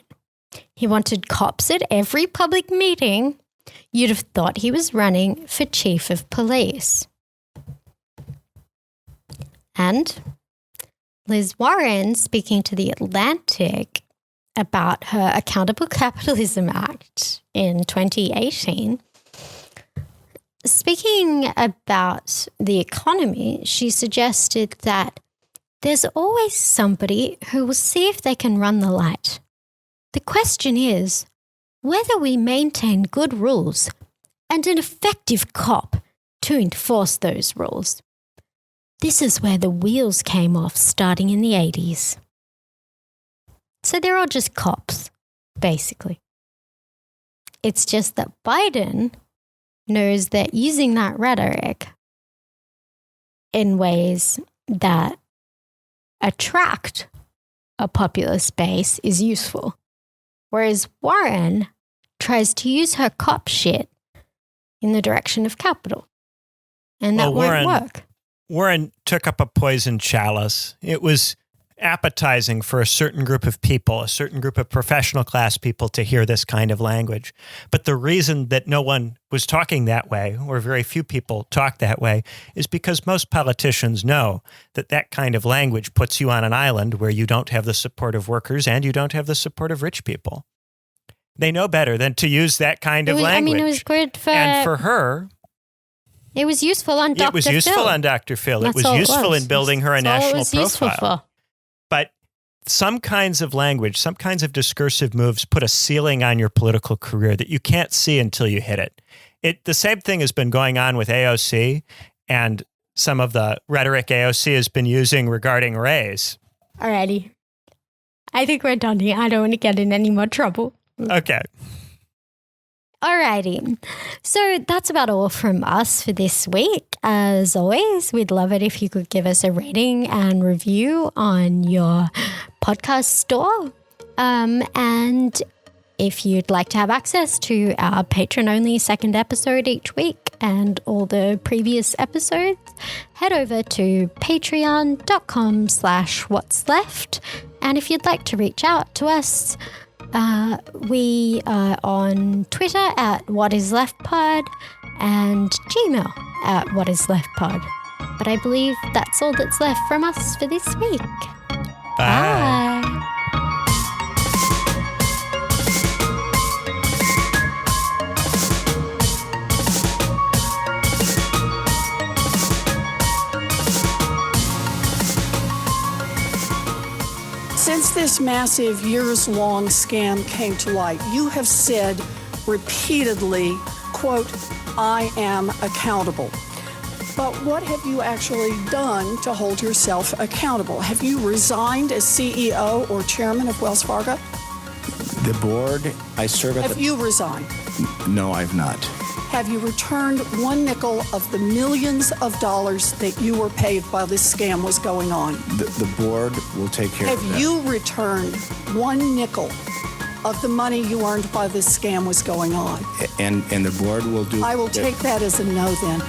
He wanted cops at every public meeting. You'd have thought he was running for chief of police. And Liz Warren, speaking to The Atlantic about her Accountable Capitalism Act in 2018, speaking about the economy, she suggested that there's always somebody who will see if they can run the light. The question is whether we maintain good rules and an effective cop to enforce those rules. This is where the wheels came off starting in the 80s. So they're all just cops, basically. It's just that Biden knows that using that rhetoric in ways that attract a populist base is useful. Whereas Warren tries to use her cop shit in the direction of capital. And that won't work. Warren took up a poison chalice. It was appetizing for a certain group of people, a certain group of professional class people to hear this kind of language. But the reason that no one was talking that way, or very few people talk that way, is because most politicians know that that kind of language puts you on an island where you don't have the support of workers and you don't have the support of rich people. They know better than to use that kind of language. I mean, it was good for... And for her... It was useful on Dr. Phil. It was useful on Dr. Phil. It was useful in building her a national profile. But some kinds of language, some kinds of discursive moves put a ceiling on your political career that you can't see until you hit it. The same thing has been going on with AOC and some of the rhetoric AOC has been using regarding race. Alrighty. I think we're done here. I don't want to get in any more trouble. Okay. Alrighty. So that's about all from us for this week. As always, we'd love it if you could give us a rating and review on your podcast store. And if you'd like to have access to our patron-only second episode each week and all the previous episodes, head over to patreon.com/what's left. And if you'd like to reach out to us, we are on Twitter at whatisleftpod and Gmail at whatisleftpod. But I believe that's all that's left from us for this week. Bye. Bye. Since this massive years-long scam came to light, you have said repeatedly, quote, I am accountable. But what have you actually done to hold yourself accountable? Have you resigned as CEO or chairman of Wells Fargo? The board, I serve at Have you resigned? No, I've not. Have you returned one nickel of the millions of dollars that you were paid while this scam was going on? The board will take care of that. Have you returned one nickel of the money you earned while this scam was going on? And the board will do... I will take that as a no then.